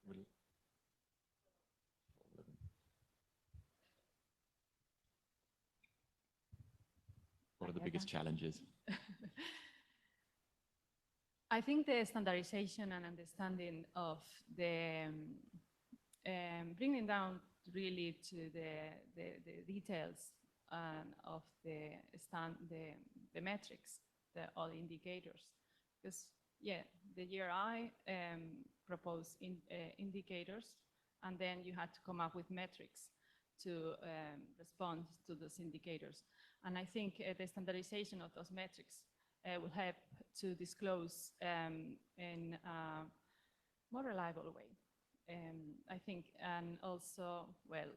will? What are the biggest challenges? I think the standardization and understanding of the bringing down really to the details of the metrics, all indicators, because yeah, the GRI proposed indicators, and then you had to come up with metrics to respond to those indicators. And I think the standardization of those metrics will help to disclose in a more reliable way. I think, and also, well,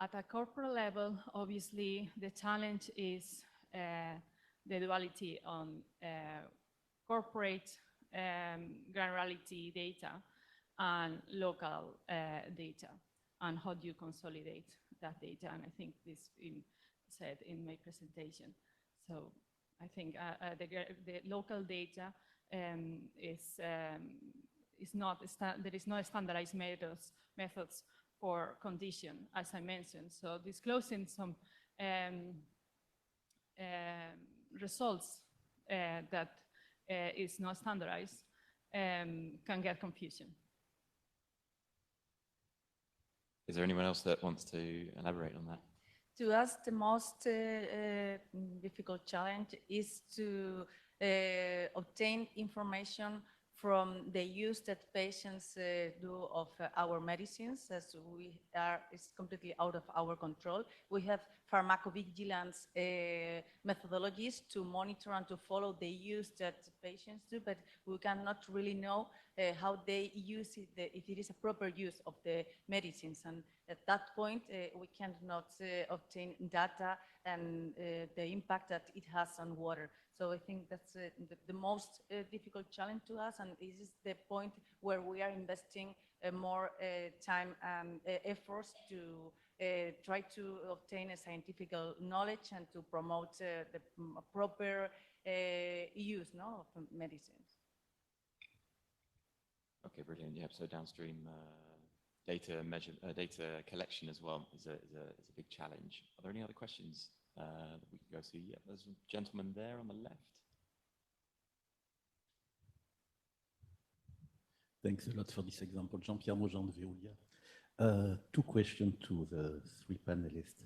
at a corporate level, obviously, the challenge is the duality on corporate granularity data and local data, and how do you consolidate that data? And I think this is said in my presentation. So I think the local data is there is no standardized methods for condition, as I mentioned. So disclosing some results that is not standardized can get confusion. Is there anyone else that wants to elaborate on that? To us, the most difficult challenge is to obtain information from the use that patients do of our medicines, as it's completely out of our control. We have pharmacovigilance methodologies to monitor and to follow the use that patients do, but we cannot really know how they use it, if it is a proper use of the medicines. And at that point, we cannot obtain data and the impact that it has on water. So I think that's the most difficult challenge to us, and this is the point where we are investing more time and efforts to try to obtain a scientific knowledge and to promote the proper use of medicines. Okay, brilliant. Yeah, so downstream data collection as well is a big challenge. Are there any other questions that we can go to? Yeah, there's a gentleman there on the left. Thanks a lot for this example. Jean-Pierre Maujean de Veolia. Two questions to the three panelists.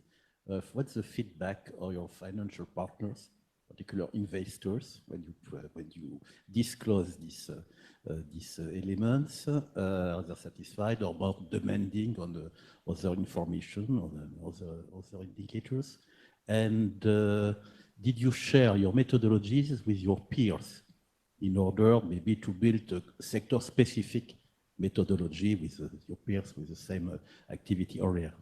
What's the feedback of your financial partners, particular investors, when you disclose these elements? Are they satisfied or more demanding on the other information, on other indicators? And did you share your methodologies with your peers in order maybe to build a sector-specific methodology with your peers with the same activity area?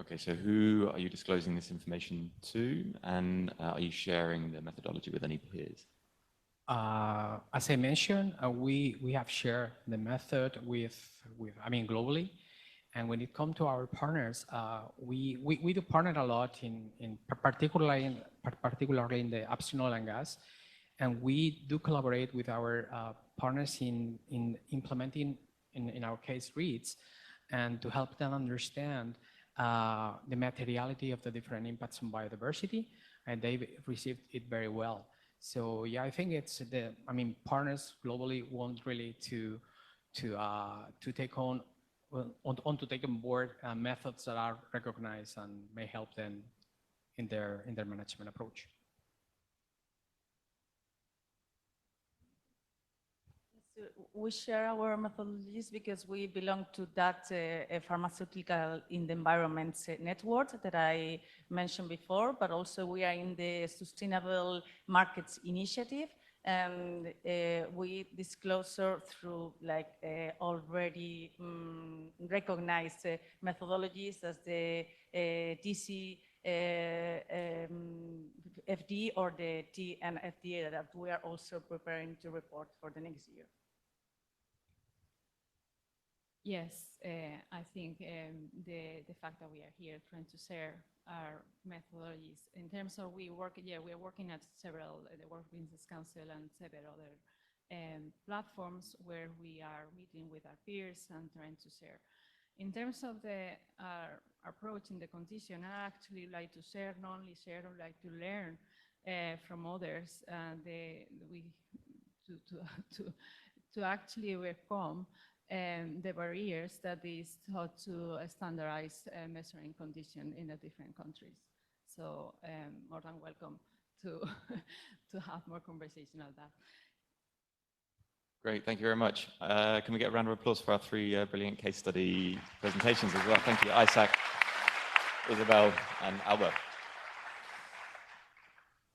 Okay, so who are you disclosing this information to, and are you sharing the methodology with any peers? As I mentioned, we have shared the method with globally. And when it comes to our partners, we do partner a lot particularly in the upstream oil and gas. And we do collaborate with our partners in implementing, in our case, REITs, and to help them understand the materiality of the different impacts on biodiversity, and they've received it very well. So yeah, I think it's partners globally want really to take on board methods that are recognized and may help them in their management approach. We share our methodologies because we belong to that pharmaceutical in the environment network that I mentioned before, but also we are in the Sustainable Markets Initiative, and we disclose through already recognized methodologies as the TCFD or the TNFD that we are also preparing to report for the next year. Yes, I think the fact that we are here trying to share our methodologies in terms of we are working at several, the World Business Council and several other platforms where we are meeting with our peers and trying to share. In terms of our approach in the condition, I actually like to share, not only share, I like to learn from others to actually overcome the barriers that is taught to standardize measuring condition in the different countries. So more than welcome to have more conversation on that. Great, thank you very much. Can we get a round of applause for our three brilliant case study presentations as well? Thank you, Isaac, Isabel, and Alba.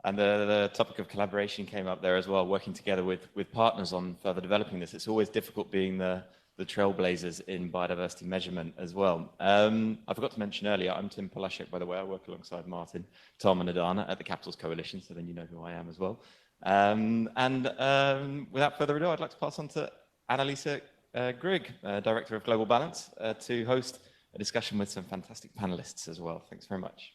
And the topic of collaboration came up there as well, working together with partners on further developing this. It's always difficult being the trailblazers in biodiversity measurement as well. I forgot to mention earlier, I'm Tim Polashek, by the way. I work alongside Martin, Tom, and Adana at the Capitals Coalition, so then you know who I am as well. Without further ado, I'd like to pass on to Annelisa Grigg, Director of Global Balance, to host a discussion with some fantastic panelists as well. Thanks very much.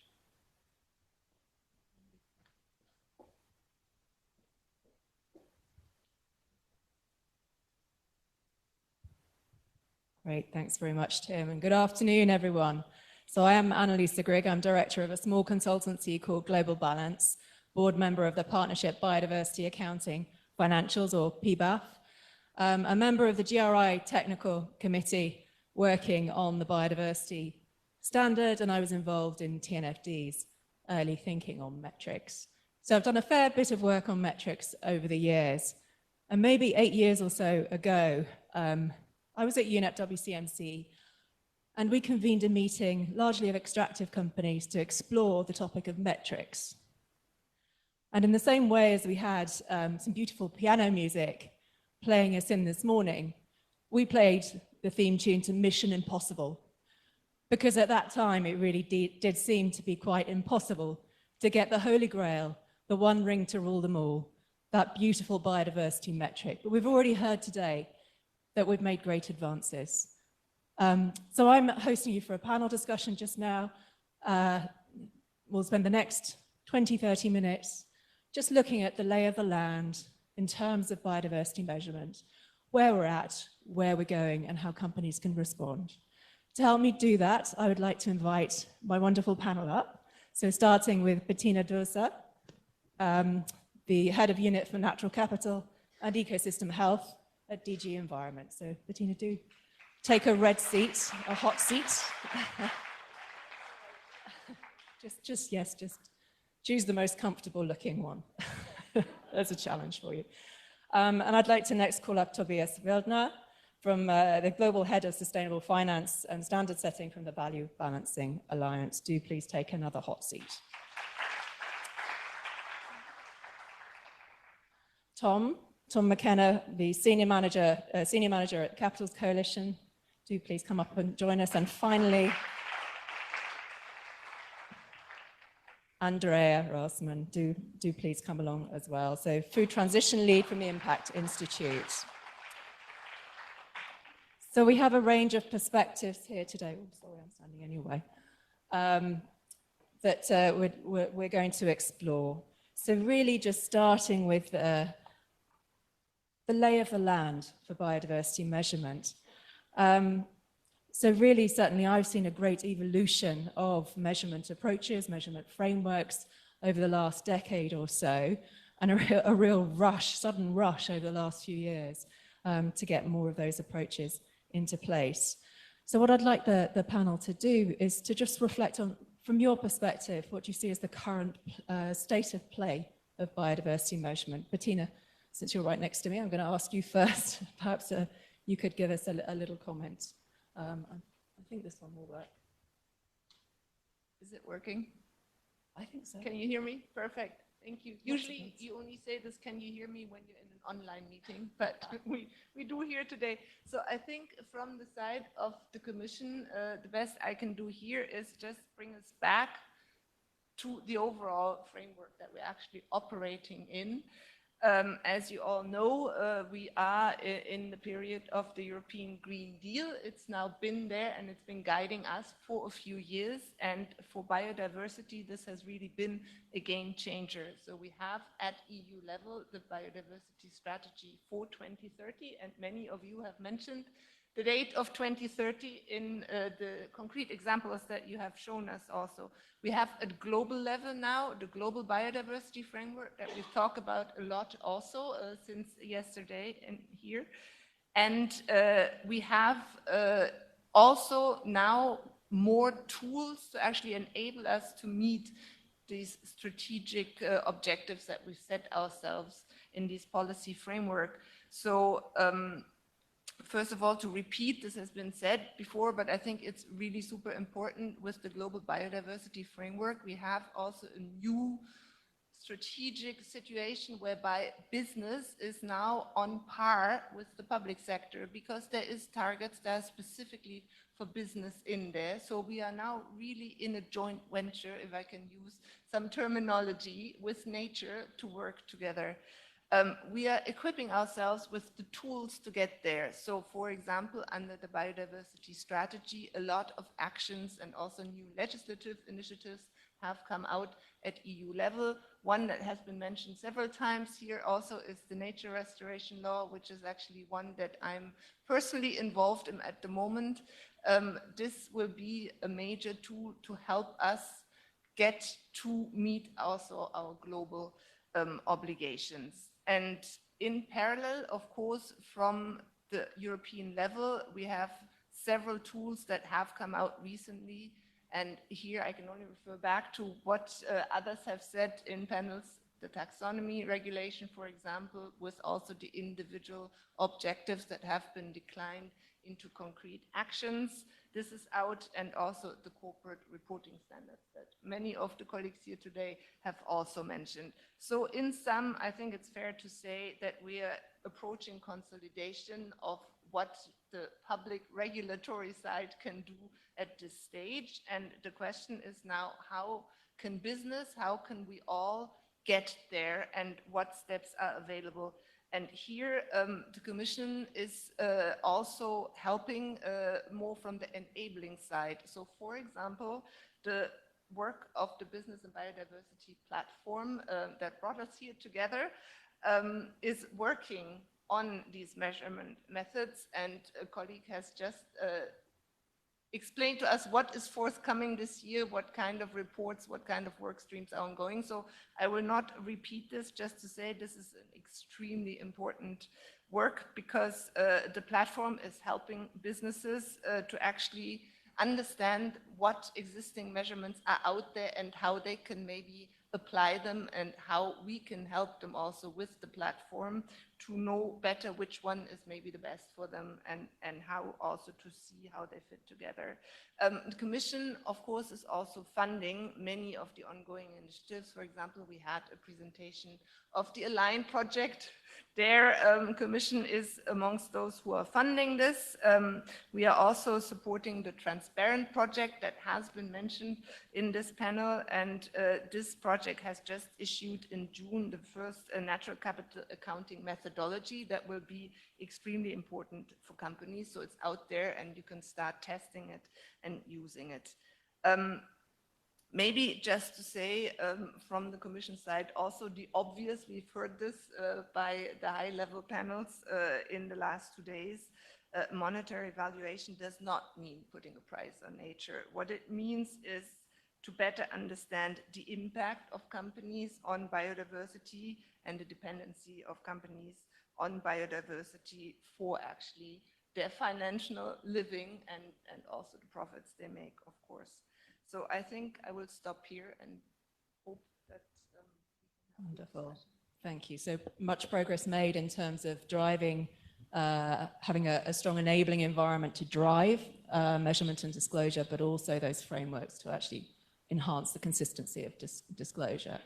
Great, thanks very much, Tim, and good afternoon, everyone. So I am Annelisa Grigg. I'm director of a small consultancy called Global Balance, board member of the Partnership Biodiversity Accounting Financials, or PBAF, a member of the GRI Technical Committee working on the biodiversity standard, and I was involved in TNFD's early thinking on metrics. So I've done a fair bit of work on metrics over the years, and maybe 8 years or so ago, I was at UNEP WCMC, and we convened a meeting largely of extractive companies to explore the topic of metrics. And in the same way as we had some beautiful piano music playing us in this morning, we played the theme tune to Mission Impossible, because at that time it really did seem to be quite impossible to get the Holy Grail, the one ring to rule them all, that beautiful biodiversity metric. But we've already heard today that we've made great advances. So I'm hosting you for a panel discussion just now. We'll spend the next 20, 30 minutes just looking at the lay of the land in terms of biodiversity measurement, where we're at, where we're going, and how companies can respond. To help me do that, I would like to invite my wonderful panel up. So starting with Bettina Díaz, the head of unit for natural capital and ecosystem health at DG Environment. So Bettina, do take a red seat, a hot seat. just choose the most comfortable looking one. That's a challenge for you. And I'd like to next call up Tobias Wildner from the Global Head of Sustainable Finance and Standard Setting from the Value Balancing Alliance. Do please take another hot seat. Tom McKenna, the Senior Manager at Capitals Coalition. Do please come up and join us. And finally, Andrea Rusman, do please come along as well. So Food Transition Lead from the Impact Institute. So we have a range of perspectives here today. Oh, sorry, I'm standing in your way. That we're going to explore. So really just starting with the lay of the land for biodiversity measurement. So really, certainly, I've seen a great evolution of measurement approaches, measurement frameworks over the last decade or so, and a real rush, sudden rush over the last few years to get more of those approaches into place. So what I'd like the panel to do is to just reflect on, from your perspective, what you see as the current state of play of biodiversity measurement. Bettina, since you're right next to me, I'm going to ask you first. Perhaps you could give us a little comment. I think this one will work. Is it working? I think so. Can you hear me? Perfect. Thank you. Usually you only say this, can you hear me, when you're in an online meeting, but we do here today. So I think from the side of the Commission, the best I can do here is just bring us back to the overall framework that we're actually operating in. As you all know, we are in the period of the European Green Deal. It's now been there and it's been guiding us for a few years. And for biodiversity, this has really been a game changer. So we have at EU level the biodiversity strategy for 2030, and many of you have mentioned the date of 2030 in the concrete examples that you have shown us also. We have at global level now the global biodiversity framework that we talk about a lot also since yesterday and here. And we have also now more tools to actually enable us to meet these strategic objectives that we've set ourselves in this policy framework. So first of all, to repeat, this has been said before, but I think it's really super important with the global biodiversity framework. We have also a new strategic situation whereby business is now on par with the public sector, because there is targets that are specifically for business in there. So we are now really in a joint venture, if I can use some terminology, with nature to work together. We are equipping ourselves with the tools to get there. So for example, under the biodiversity strategy, a lot of actions and also new legislative initiatives have come out at EU level. One that has been mentioned several times here also is the nature restoration law, which is actually one that I'm personally involved in at the moment. This will be a major tool to help us get to meet also our global obligations. And in parallel, of course, from the European level, we have several tools that have come out recently. And here I can only refer back to what others have said in panels, the taxonomy regulation, for example, with also the individual objectives that have been declined into concrete actions. This is out, and also the corporate reporting standards that many of the colleagues here today have also mentioned. So in sum, I think it's fair to say that we are approaching consolidation of what the public regulatory side can do at this stage. And the question is now, how can business, how can we all get there, and what steps are available? And here the Commission is also helping more from the enabling side. So for example, the work of the Business and Biodiversity platform that brought us here together is working on these measurement methods, and a colleague has just explain to us what is forthcoming this year, what kind of reports, what kind of work streams are ongoing. So I will not repeat this, just to say this is an extremely important work, because the platform is helping businesses to actually understand what existing measurements are out there and how they can maybe apply them, and how we can help them also with the platform to know better which one is maybe the best for them, and how also to see how they fit together. The Commission, of course, is also funding many of the ongoing initiatives. For example, we had a presentation of the Align project. Their Commission is amongst those who are funding this. We are also supporting the Transparent project that has been mentioned in this panel, and this project has just issued in June the first natural capital accounting methodology that will be extremely important for companies. So it's out there and you can start testing it and using it. Maybe just to say from the Commission side, also the obvious, we've heard this by the high-level panels in the last 2 days, monetary valuation does not mean putting a price on nature. What it means is to better understand the impact of companies on biodiversity and the dependency of companies on biodiversity for actually their financial living and also the profits they make, of course. So I think I will stop here and hope that wonderful. Thank you. So much progress made in terms of driving, having a strong enabling environment to drive measurement and disclosure, but also those frameworks to actually enhance the consistency of disclosure.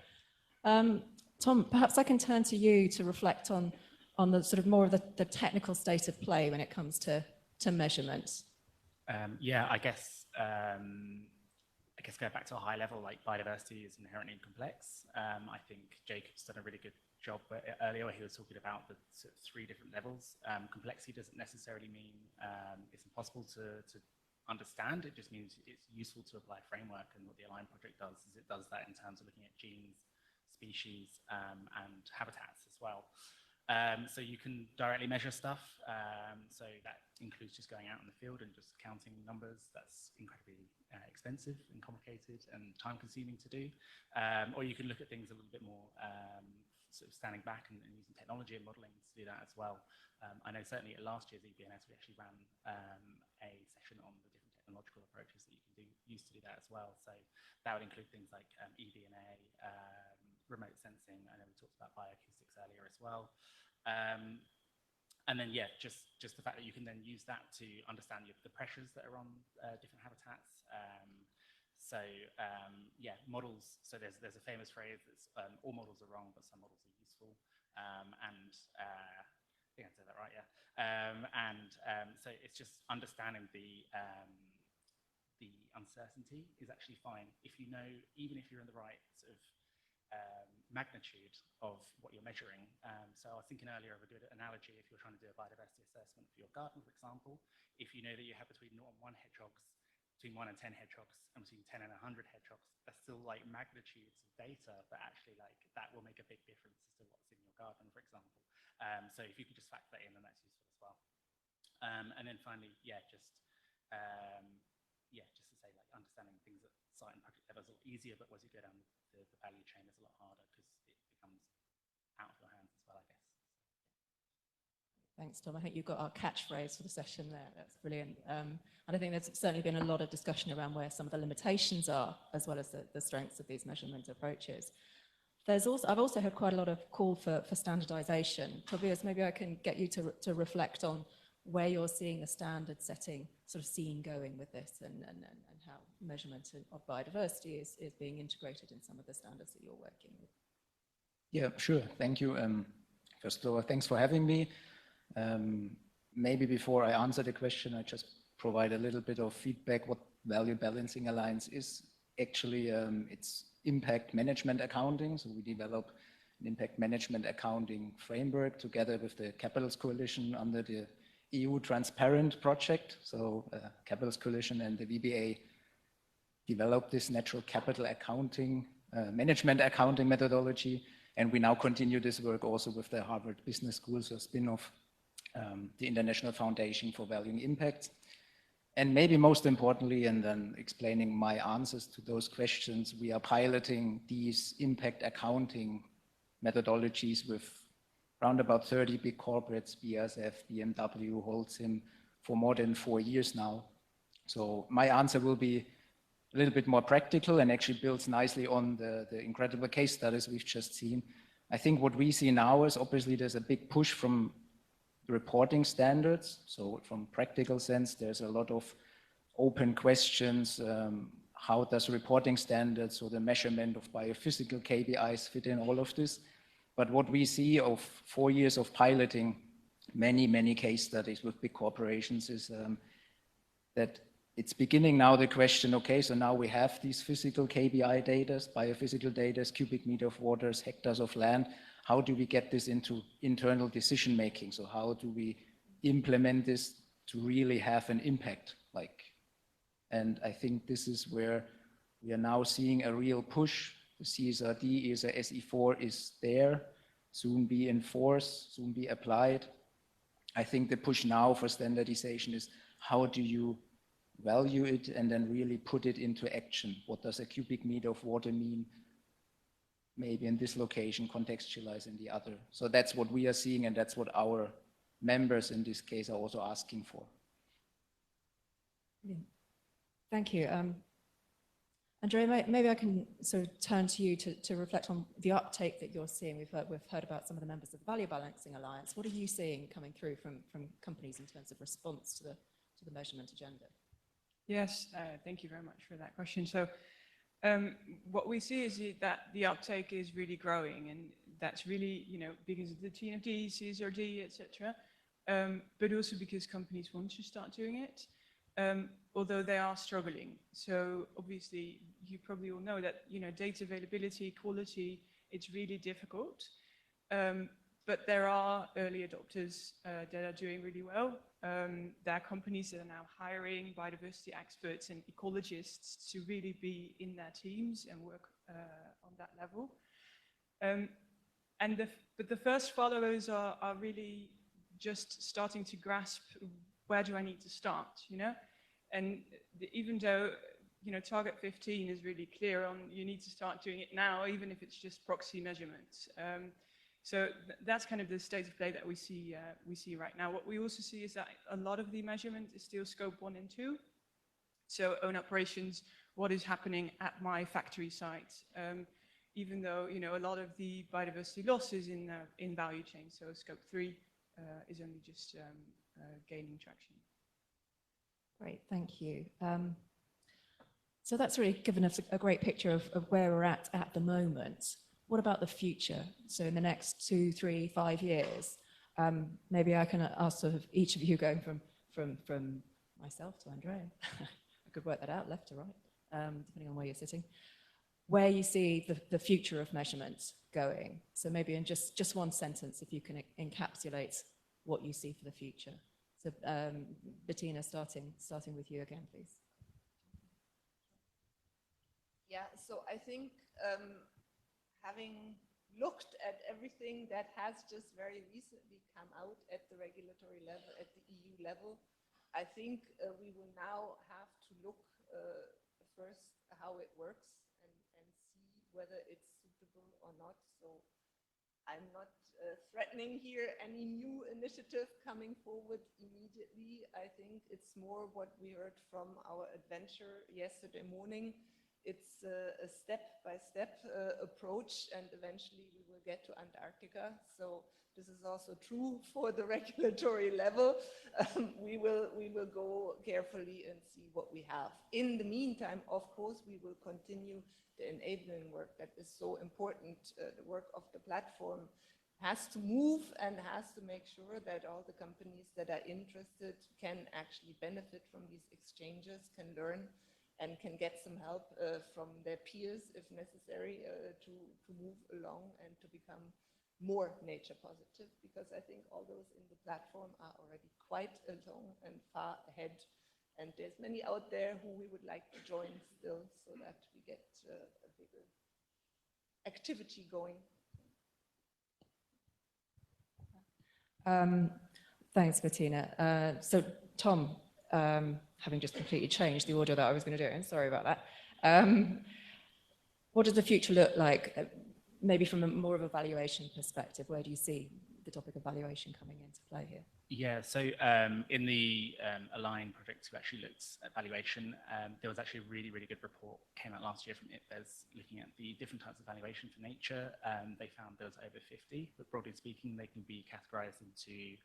Tom, perhaps I can turn to you to reflect on the sort of more of the technical state of play when it comes to measurement. Yeah, I guess going back to a high level, like biodiversity is inherently complex. I think Jacob's done a really good job earlier. He was talking about the sort of 3 different levels. Complexity doesn't necessarily mean it's impossible to understand. It just means it's useful to apply a framework, and what the Align project does is it does that in terms of looking at genes, species, and habitats as well. So you can directly measure stuff. So that includes just going out in the field and just counting numbers. That's incredibly expensive and complicated and time-consuming to do. Or you can look at things a little bit more sort of standing back and using technology and modeling to do that as well. I know certainly at last year's EBNS we actually ran a session on the different technological approaches that you can use to do that as well. So that would include things like EBNS, remote sensing. I know we talked about bioacoustics earlier as well. And then, yeah, just the fact that you can then use that to understand the pressures that are on different habitats. Yeah, models. So there's a famous phrase that's all models are wrong, but some models are useful. I think I said that right, yeah. So it's just understanding the uncertainty is actually fine if you know, even if you're in the right sort of magnitude of what you're measuring. So I was thinking earlier of a good analogy if you're trying to do a biodiversity assessment for your garden, for example. If you know that you have between 0 and 1 hedgehogs between 1 and 10 hedgehogs and between 10 and 100 hedgehogs, they're still like magnitudes of data, but actually like that will make a big difference as to what's in your garden, for example. So if you could just factor that in, then that's useful as well. And then finally, just to say, like, understanding things at site and project level is a lot easier, but as you go down the value chain, it's a lot harder because it becomes out of your hands as well, I guess. Thanks, Tom. I think you've got our catchphrase for the session there. That's brilliant. And I think there's certainly been a lot of discussion around where some of the limitations are, as well as the strengths of these measurement approaches. I've also heard quite a lot of call for standardization. Tobias, maybe I can get you to reflect on where you're seeing the standard setting sort of scene going with this, and how measurement of biodiversity is being integrated in some of the standards that you're working with. Yeah, sure. Thank you. First of all, thanks for having me. Maybe before I answer the question, I just provide a little bit of feedback. What Value Balancing Alliance is actually, it's impact management accounting. So we develop an impact management accounting framework together with the Capitals Coalition under the EU Transparent project. So Capitals Coalition and the VBA developed this natural capital accounting, management accounting methodology. And we now continue this work also with the Harvard Business School, so a spin-off, the International Foundation for Valuing Impact. And maybe most importantly, and then explaining my answers to those questions, we are piloting these impact accounting methodologies with around about 30 big corporates, BASF, BMW, Holcim, for more than 4 years now. So my answer will be a little bit more practical and actually builds nicely on the incredible case studies we've just seen. I think what we see now is obviously there's a big push from reporting standards. So from practical sense, there's a lot of open questions. How does reporting standards or the measurement of biophysical KPIs fit in all of this? But what we see of 4 years of piloting many case studies with big corporations is that it's beginning now the question, okay, so now we have these physical KPI data, biophysical data, cubic meter of waters, hectares of land. How do we get this into internal decision making? So how do we implement this to really have an impact? And I think this is where we are now seeing a real push. The CSRD is a SE4 is there, soon be enforced, soon be applied. I think the push now for standardization is how do you value it and then really put it into action? What does a cubic meter of water mean? Maybe in this location, contextualize in the other. So that's what we are seeing, and that's what our members in this case are also asking for. Yeah. Thank you. Andrea, maybe I can sort of turn to you to reflect on the uptake that you're seeing. We've heard about some of the members of the Value Balancing Alliance. What are you seeing coming through from companies in terms of response to the measurement agenda? Yes, thank you very much for that question. So what we see is that the uptake is really growing, and that's really, because of the TNFD, CSRD, etc., but also because companies want to start doing it, although they are struggling. So obviously, you probably all know that, data availability, quality, it's really difficult. But there are early adopters that are doing really well. There are companies that are now hiring biodiversity experts and ecologists to really be in their teams and work on that level. But the first followers are really just starting to grasp, where do I need to start, And even though, target 15 is really clear on you need to start doing it now, even if it's just proxy measurements. So that's kind of the state of play that we see right now. What we also see is that a lot of the measurement is still scope 1 and 2. So own operations, what is happening at my factory site, even though a lot of the biodiversity loss is in value chain. So scope 3 is only just gaining traction. Great, thank you. So that's really given us a great picture of where we're at the moment. What about the future? So in the next 2, 3, 5 years, maybe I can ask sort of each of you, going from myself to Andrea. I could work that out left to right, depending on where you're sitting. Where you see the future of measurement going. So maybe in just one sentence, if you can encapsulate what you see for the future. So Bettina, starting with you again, please. Yeah, so I think having looked at everything that has just very recently come out at the regulatory level, at the EU level, I think we will now have to look first how it works and see whether it's suitable or not. So I'm not threatening here any new initiative coming forward immediately. I think it's more what we heard from our adventure yesterday morning. It's a step-by-step approach, and eventually we will get to Antarctica. So this is also true for the regulatory level. We will go carefully and see what we have. In the meantime, of course, we will continue the enabling work that is so important. The work of the platform has to move and has to make sure that all the companies that are interested can actually benefit from these exchanges, can learn, and can get some help from their peers if necessary to move along and to become more nature positive, because I think all those in the platform are already quite along and far ahead, and there's many out there who we would like to join still so that we get a bigger activity going. Thanks, Bettina. So Tom, having just completely changed the order that I was going to do it in, sorry about that. What does the future look like, maybe from more of a valuation perspective? Where do you see the topic of valuation coming into play here? Yeah, so in the Align project, we actually looked at valuation. There was actually a really, really good report came out last year from IPBES looking at the different types of valuation for nature. They found there was over 50, but broadly speaking, they can be categorized into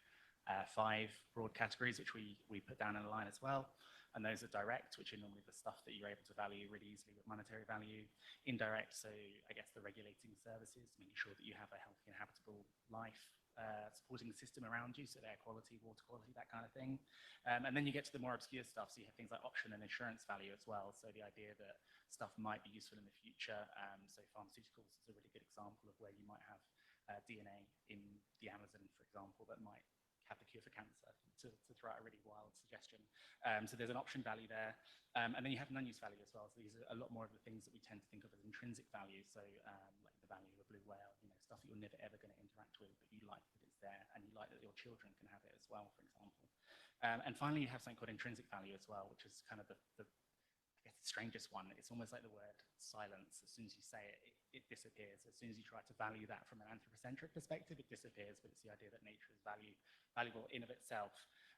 5 broad categories, which we put down in Align as well. And those are direct, which are normally the stuff that you're able to value really easily with monetary value. Indirect, so I guess the regulating services, making sure that you have a healthy and habitable life, supporting the system around you, so air quality, water quality, that kind of thing. And then you get to the more obscure stuff, so you have things like option and insurance value as well. So the idea that stuff might be useful in the future. So pharmaceuticals is a really good example of where you might have DNA in the Amazon, for example, that might have the cure for cancer, to throw out a really wild suggestion. So there's an option value there. And then you have non-use value as well. So these are a lot more of the things that we tend to think of as intrinsic value. So like the value of a blue whale, stuff that you're never ever going to interact with, but you like that it's there and you like that your children can have it as well, for example. And finally, you have something called intrinsic value as well, which is kind of I guess the strangest one. It's almost like the word silence. As soon as you say it, it disappears. As soon as you try to value that from an anthropocentric perspective, it disappears, but it's the idea that nature is valuable in of itself.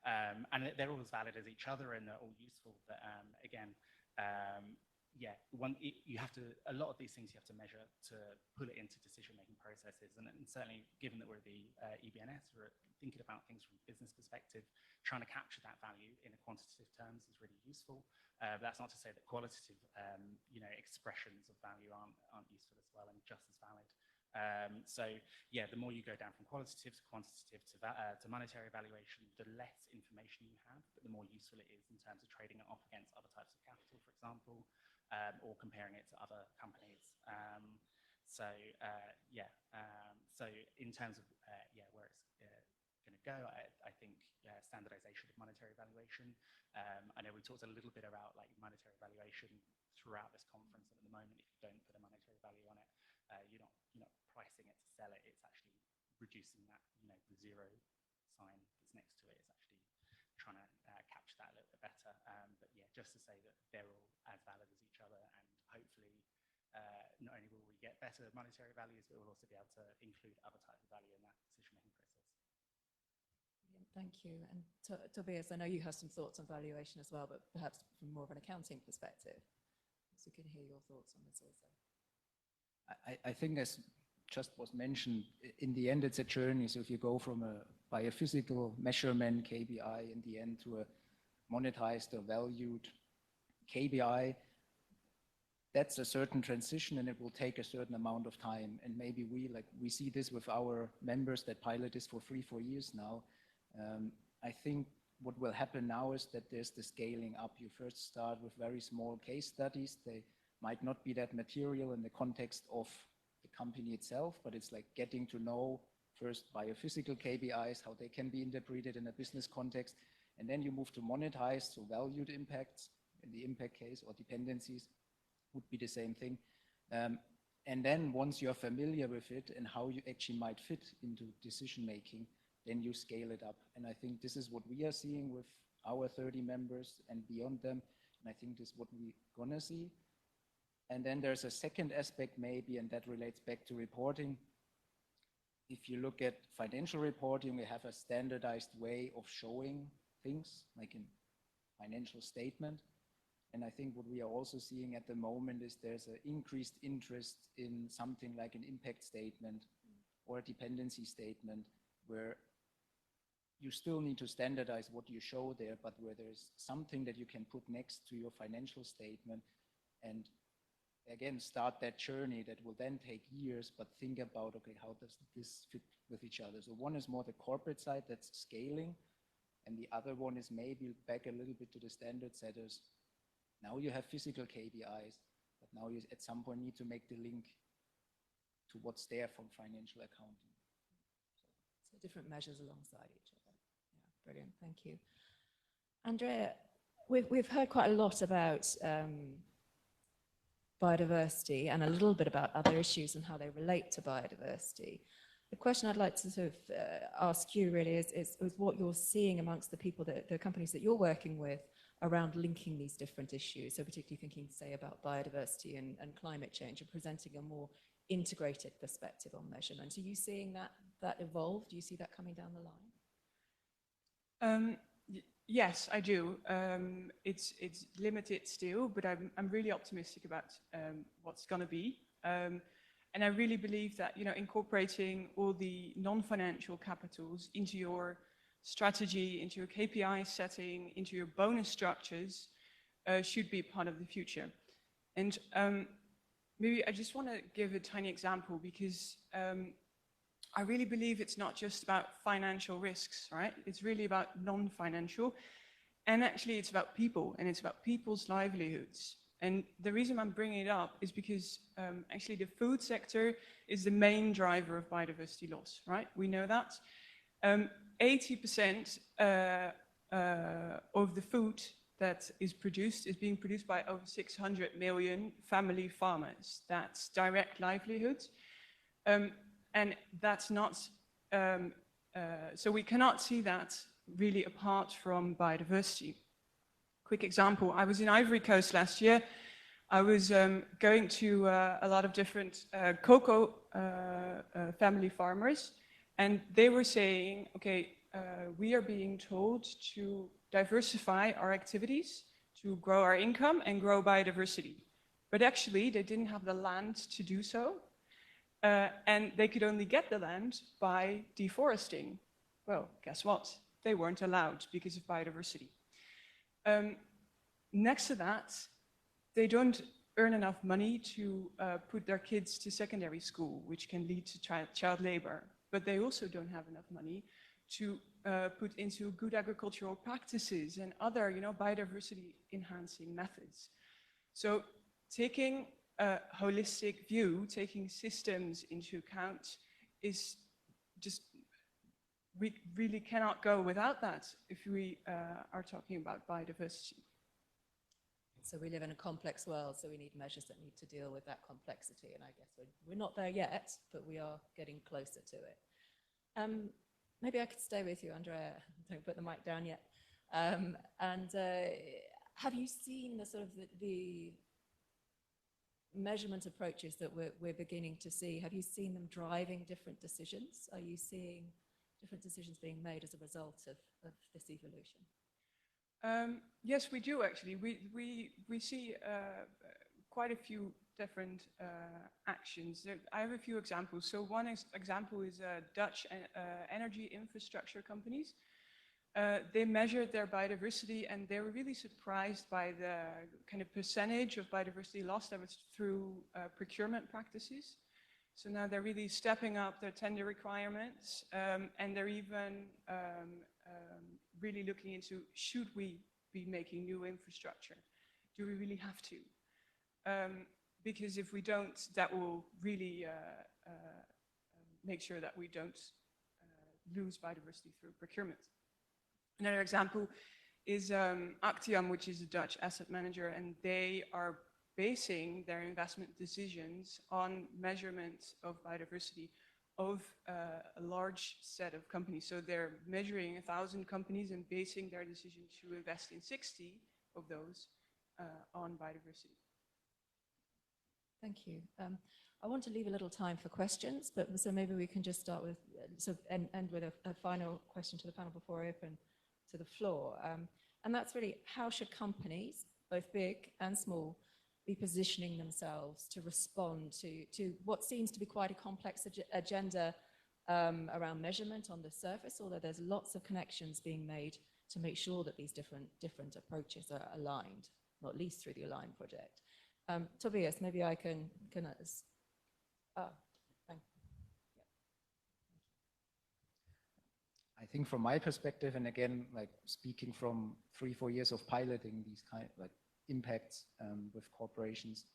And they're all as valid as each other and they're all useful. But again, yeah, you have to, a lot of these things you have to measure to pull it into decision-making processes. And certainly, given that we're the EBNS, we're thinking about things from a business perspective, trying to capture that value in a quantitative terms is really useful. But that's not to say that qualitative, expressions of value aren't useful as well and just as valid. So yeah, the more you go down from qualitative to quantitative to monetary valuation, the less information you have, but the more useful it is in terms of trading it off against other types of capital, for example, or comparing it to other companies. So in terms of where it's going to go, I think standardization of monetary valuation. I know we talked a little bit about like monetary valuation throughout this conference, and at the moment, if you don't put a monetary value on it, you're not pricing it to sell it. It's actually reducing that, the zero sign that's next to it. It's actually trying to capture that a little bit better. But yeah, just to say that they're all as valid as each other, and hopefully not only will we get better monetary values, but we'll also be able to include other types of value in that decision-making process. Thank you. And Tobias, I know you have some thoughts on valuation as well, but perhaps from more of an accounting perspective. So we can hear your thoughts on this also. I think, as just was mentioned, in the end, it's a journey. So if you go from a biophysical measurement, KBI, in the end, to a monetized or valued KBI, that's a certain transition, and it will take a certain amount of time. And maybe we see this with our members that pilot this for 3-4 years now. I think what will happen now is that there's the scaling up. You first start with very small case studies. They might not be that material in the context of the company itself, but it's like getting to know first biophysical KPIs, how they can be interpreted in a business context. And then you move to monetized, so valued impacts in the impact case or dependencies, would be the same thing. And then once you're familiar with it and how you actually might fit into decision making, then you scale it up. And I think this is what we are seeing with our 30 members and beyond them. And I think this is what we're gonna see. And then there's a second aspect maybe, and that relates back to reporting. If you look at financial reporting, we have a standardized way of showing things, like in financial statement. And I think what we are also seeing at the moment is there's an increased interest in something like an impact statement or a dependency statement, where you still need to standardize what you show there, but where there's something that you can put next to your financial statement and again start that journey that will then take years, but think about, okay, how does this fit with each other? So one is more the corporate side, that's scaling, and the other one is maybe back a little bit to the standard setters. Now you have physical KPIs, but now you at some point need to make the link to what's there from financial accounting. So different measures alongside each other. Yeah, brilliant, thank you. Andrea, we've heard quite a lot about biodiversity and a little bit about other issues and how they relate to biodiversity. The question I'd like to sort of ask you really is what you're seeing amongst the people, the companies that you're working with around linking these different issues. So particularly thinking, say, about biodiversity and climate change and presenting a more integrated perspective on measurement. Are you seeing that evolve? Do you see that coming down the line? Yes, I do. It's limited still, but I'm really optimistic about what's going to be. And I really believe that, you know, incorporating all the non-financial capitals into your strategy, into your KPI setting, into your bonus structures should be part of the future. And maybe I just want to give a tiny example, because I really believe it's not just about financial risks, right? It's really about non-financial. And actually it's about people, and it's about people's livelihoods. And the reason I'm bringing it up is because actually the food sector is the main driver of biodiversity loss, right? We know that. 80% of the food that is being produced by over 600 million family farmers. That's direct livelihoods. And that's not, so we cannot see that really apart from biodiversity. Quick example, I was in Ivory Coast last year. I was going to a lot of different cocoa family farmers, and they were saying, okay, we are being told to diversify our activities, to grow our income and grow biodiversity. But actually, they didn't have the land to do so. And they could only get the land by deforesting. Well, guess what? They weren't allowed because of biodiversity. Next to that, they don't earn enough money to put their kids to secondary school, which can lead to child labor. But they also don't have enough money to put into good agricultural practices and other, you know, biodiversity enhancing methods. So taking a holistic view, taking systems into account is just, we really cannot go without that if we are talking about biodiversity. So we live in a complex world, so we need measures that need to deal with that complexity. And I guess we're not there yet, but we are getting closer to it. Maybe I could stay with you, Andrea. Don't put the mic down yet. Have you seen the sort of the measurement approaches that we're beginning to see? Have you seen them driving different decisions? Are you seeing different decisions being made as a result of this evolution? Yes, we do actually. We see quite a few different actions. I have a few examples. So one example is Dutch energy infrastructure companies. They measured their biodiversity, and they were really surprised by the kind of percentage of biodiversity lost that was through procurement practices. So now they're really stepping up their tender requirements, and they're even really looking into, should we be making new infrastructure? Do we really have to? Because if we don't, that will really make sure that we don't lose biodiversity through procurement. Another example is Actiam, which is a Dutch asset manager, and they are basing their investment decisions on measurement of biodiversity of a large set of companies. So they're measuring 1,000 companies and basing their decision to invest in 60 of those on biodiversity. Thank you. I want to leave a little time for questions, but so maybe we can just start with, end with a final question to the panel before I open to the floor. And that's really, how should companies, both big and small, be positioning themselves to respond to what seems to be quite a complex agenda around measurement on the surface, although there's lots of connections being made to make sure that these different approaches are aligned, not least through the Align project. Tobias, maybe I can thank you. I think from my perspective, and again, like speaking from 3-4 years of piloting these kind of like impacts with corporations,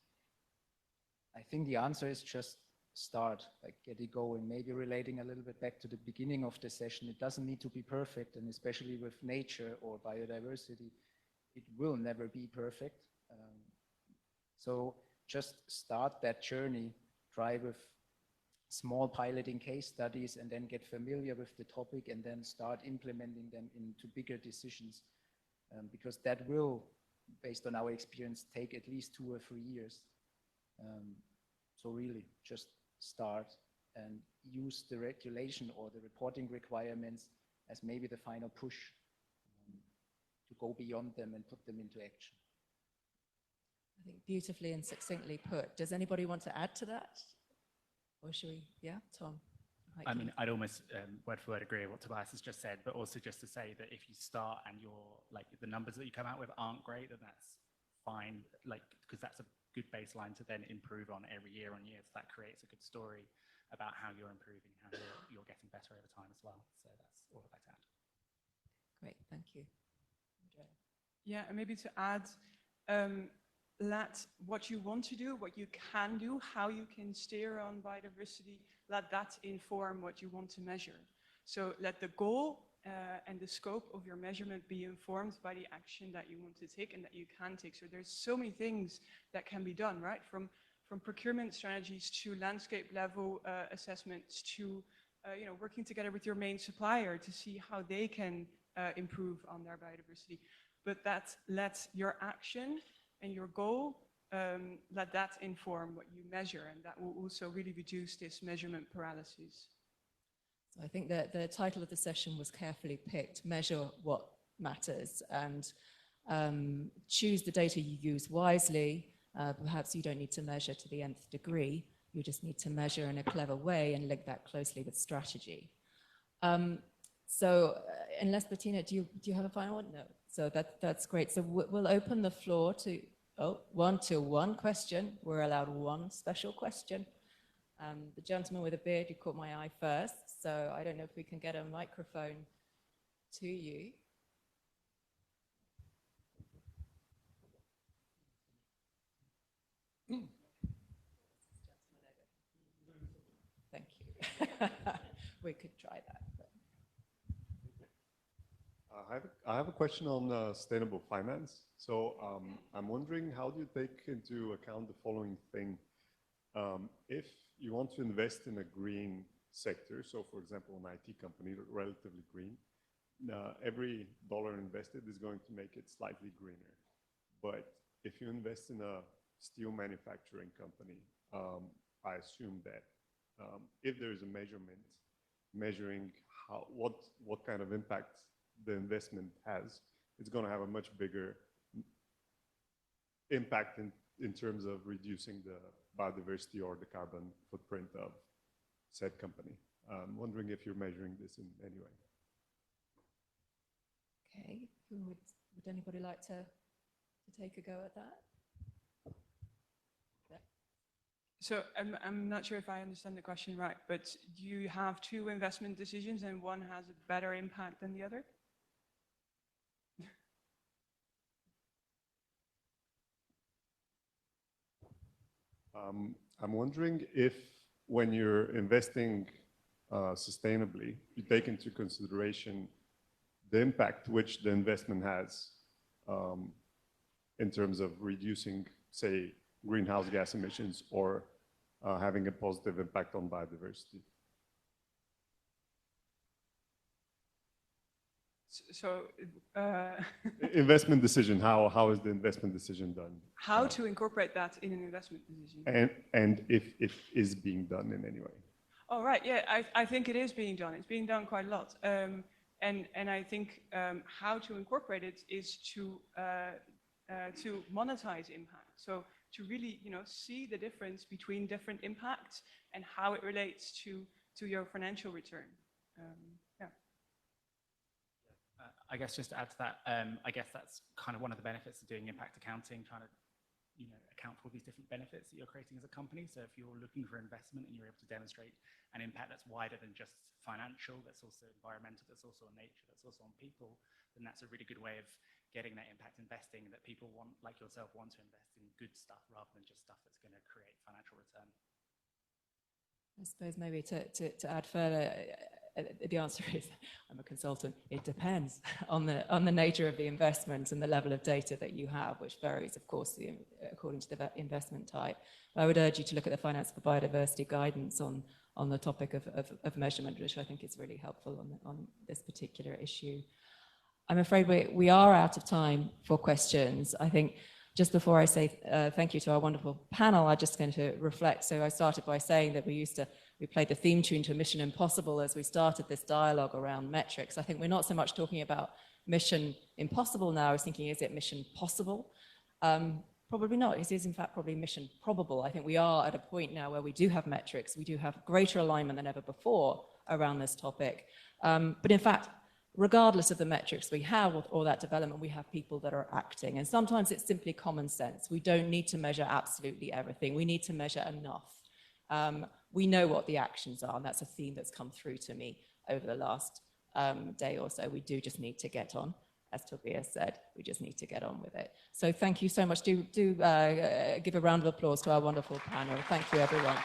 I think the answer is just start, like get it going. Maybe relating a little bit back to the beginning of the session, it doesn't need to be perfect, and especially with nature or biodiversity, it will never be perfect. So just start that journey, try with small piloting case studies, and then get familiar with the topic, and then start implementing them into bigger decisions, because that will, based on our experience, take at least 2 or 3 years. So really just start and use the regulation or the reporting requirements as maybe the final push to go beyond them and put them into action. I think beautifully and succinctly put. Does anybody want to add to that? Or should we, yeah, Tom? I mean, I'd almost word for word agree with what Tobias has just said, but also just to say that if you start and you're like the numbers that you come out with aren't great, then that's fine, like because that's a good baseline to then improve on every year on year. So that creates a good story about how you're improving, how you're getting better over time as well. So that's all I'd like to add. Great, thank you. Andrea. Yeah, and maybe to add, let what you want to do, what you can do, how you can steer on biodiversity, let that inform what you want to measure. So let the goal and the scope of your measurement be informed by the action that you want to take and that you can take. So there's so many things that can be done, right? From procurement strategies to landscape level assessments to working together with your main supplier to see how they can improve on their biodiversity. But that lets your action and your goal, let that inform what you measure, and that will also really reduce this measurement paralysis. So I think that the title of the session was carefully picked, Measure What Matters, and choose the data you use wisely. Perhaps you don't need to measure to the nth degree, you just need to measure in a clever way and link that closely with strategy. Unless Bettina, do you have a final one? No. So that's great. So we'll open the floor to one question. We're allowed one special question. The gentleman with a beard, you caught my eye first, so I don't know if we can get a microphone to you. Thank you. We could try that. I have a question on sustainable finance. So I'm wondering, how do you take into account the following thing? If you want to invest in a green sector, so for example, an IT company, relatively green, every dollar invested is going to make it slightly greener. But if you invest in a steel manufacturing company, I assume that if there is a measurement measuring what kind of impact the investment has, it's going to have a much bigger impact in terms of reducing the biodiversity or the carbon footprint of said company. I'm wondering if you're measuring this in any way. Okay, would anybody like to take a go at that? Yeah. So I'm not sure if I understand the question right, but do you have 2 investment decisions and one has a better impact than the other? I'm wondering if when you're investing sustainably, you take into consideration the impact which the investment has in terms of reducing, say, greenhouse gas emissions or having a positive impact on biodiversity? So, investment decision, how is the investment decision done? how to incorporate that in an investment decision? And if is being done in any way? Oh, right, yeah, I think it is being done. It's being done quite a lot. And I think how to incorporate it is to monetize impact. So to really, see the difference between different impacts and how it relates to your financial return. Yeah. I guess just to add to that, I guess that's kind of one of the benefits of doing impact accounting, trying to account for all these different benefits that you're creating as a company. So if you're looking for investment and you're able to demonstrate an impact that's wider than just financial, that's also environmental, that's also on nature, that's also on people, then that's a really good way of getting that impact investing that people want, like yourself, want to invest in good stuff rather than just stuff that's going to create financial return. I suppose maybe to add further, the answer is, I'm a consultant, it depends on the nature of the investment and the level of data that you have, which varies, of course, according to the investment type. I would urge you to look at the Finance for Biodiversity guidance on the topic of measurement, which I think is really helpful on this particular issue. I'm afraid we are out of time for questions. I think just before I say thank you to our wonderful panel, I'm just going to reflect. So I started by saying that we played the theme tune to Mission Impossible as we started this dialogue around metrics. I think we're not so much talking about Mission Impossible now as thinking, is it Mission Possible? Probably not. It is in fact probably Mission Probable. I think we are at a point now where we do have metrics. We do have greater alignment than ever before around this topic. But in fact, regardless of the metrics we have or that development, we have people that are acting. And sometimes it's simply common sense. We don't need to measure absolutely everything. We need to measure enough. We know what the actions are, and that's a theme that's come through to me over the last day or so. We do just need to get on, as Tobias said, we just need to get on with it. So thank you so much. Do give a round of applause to our wonderful panel. Thank you, everyone.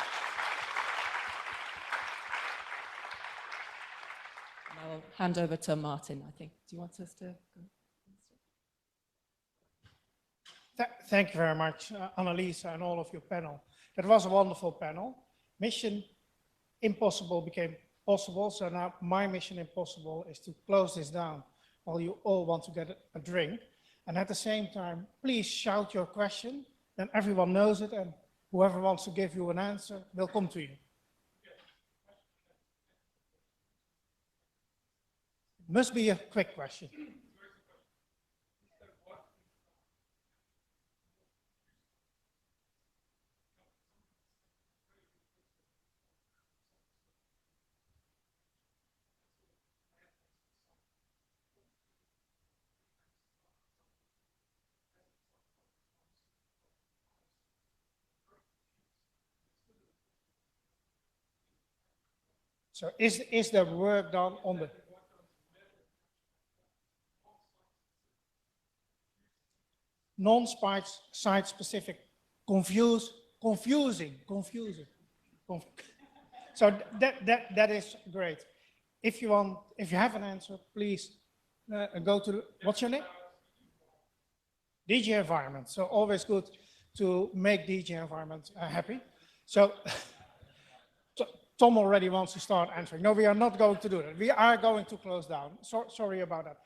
I'll hand over to Martin, I think. Do you want us to go? Thank you very much, Annelisa and all of your panel. That was a wonderful panel. Mission Impossible became possible. So now my mission impossible is to close this down while you all want to get a drink. And at the same time, please shout your question, then everyone knows it, and whoever wants to give you an answer will come to you. It must be a quick question. So is there work done on the non-site specific, confusing. So that is great. If you have an answer, please go to, what's your name? DG Environment. So always good to make DG Environment happy. So Tom already wants to start answering. No, we are not going to do that. We are going to close down. Sorry about that.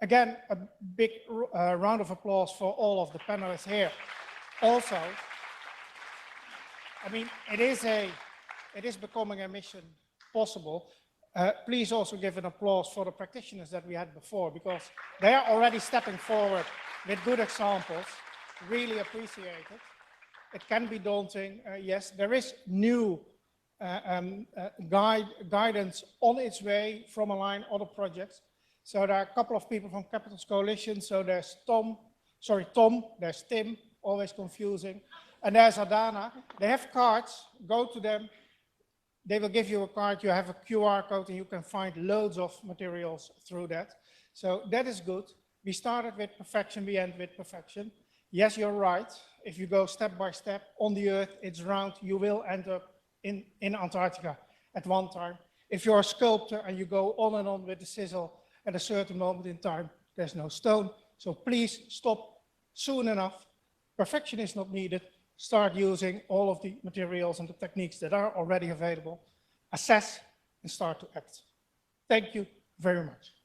Again, a big round of applause for all of the panelists here. Also, I mean, it is becoming a mission possible. Please also give an applause for the practitioners that we had before, because they are already stepping forward with good examples. Really appreciate it. It can be daunting. Yes, there is new guidance on its way from Align other projects. So there are a couple of people from Capitals Coalition. So there's Tom, there's Tim, always confusing. And there's Adana. They have cards, go to them. They will give you a card, you have a QR code, and you can find loads of materials through that. So that is good. We started with perfection, we end with perfection. Yes, you're right. If you go step by step on the Earth, it's round, you will end up in Antarctica at one time. If you're a sculptor and you go on and on with the chisel, at a certain moment in time, there's no stone. So please stop soon enough. Perfection is not needed. start using all of the materials and the techniques that are already available, assess, and start to act. Thank you very much.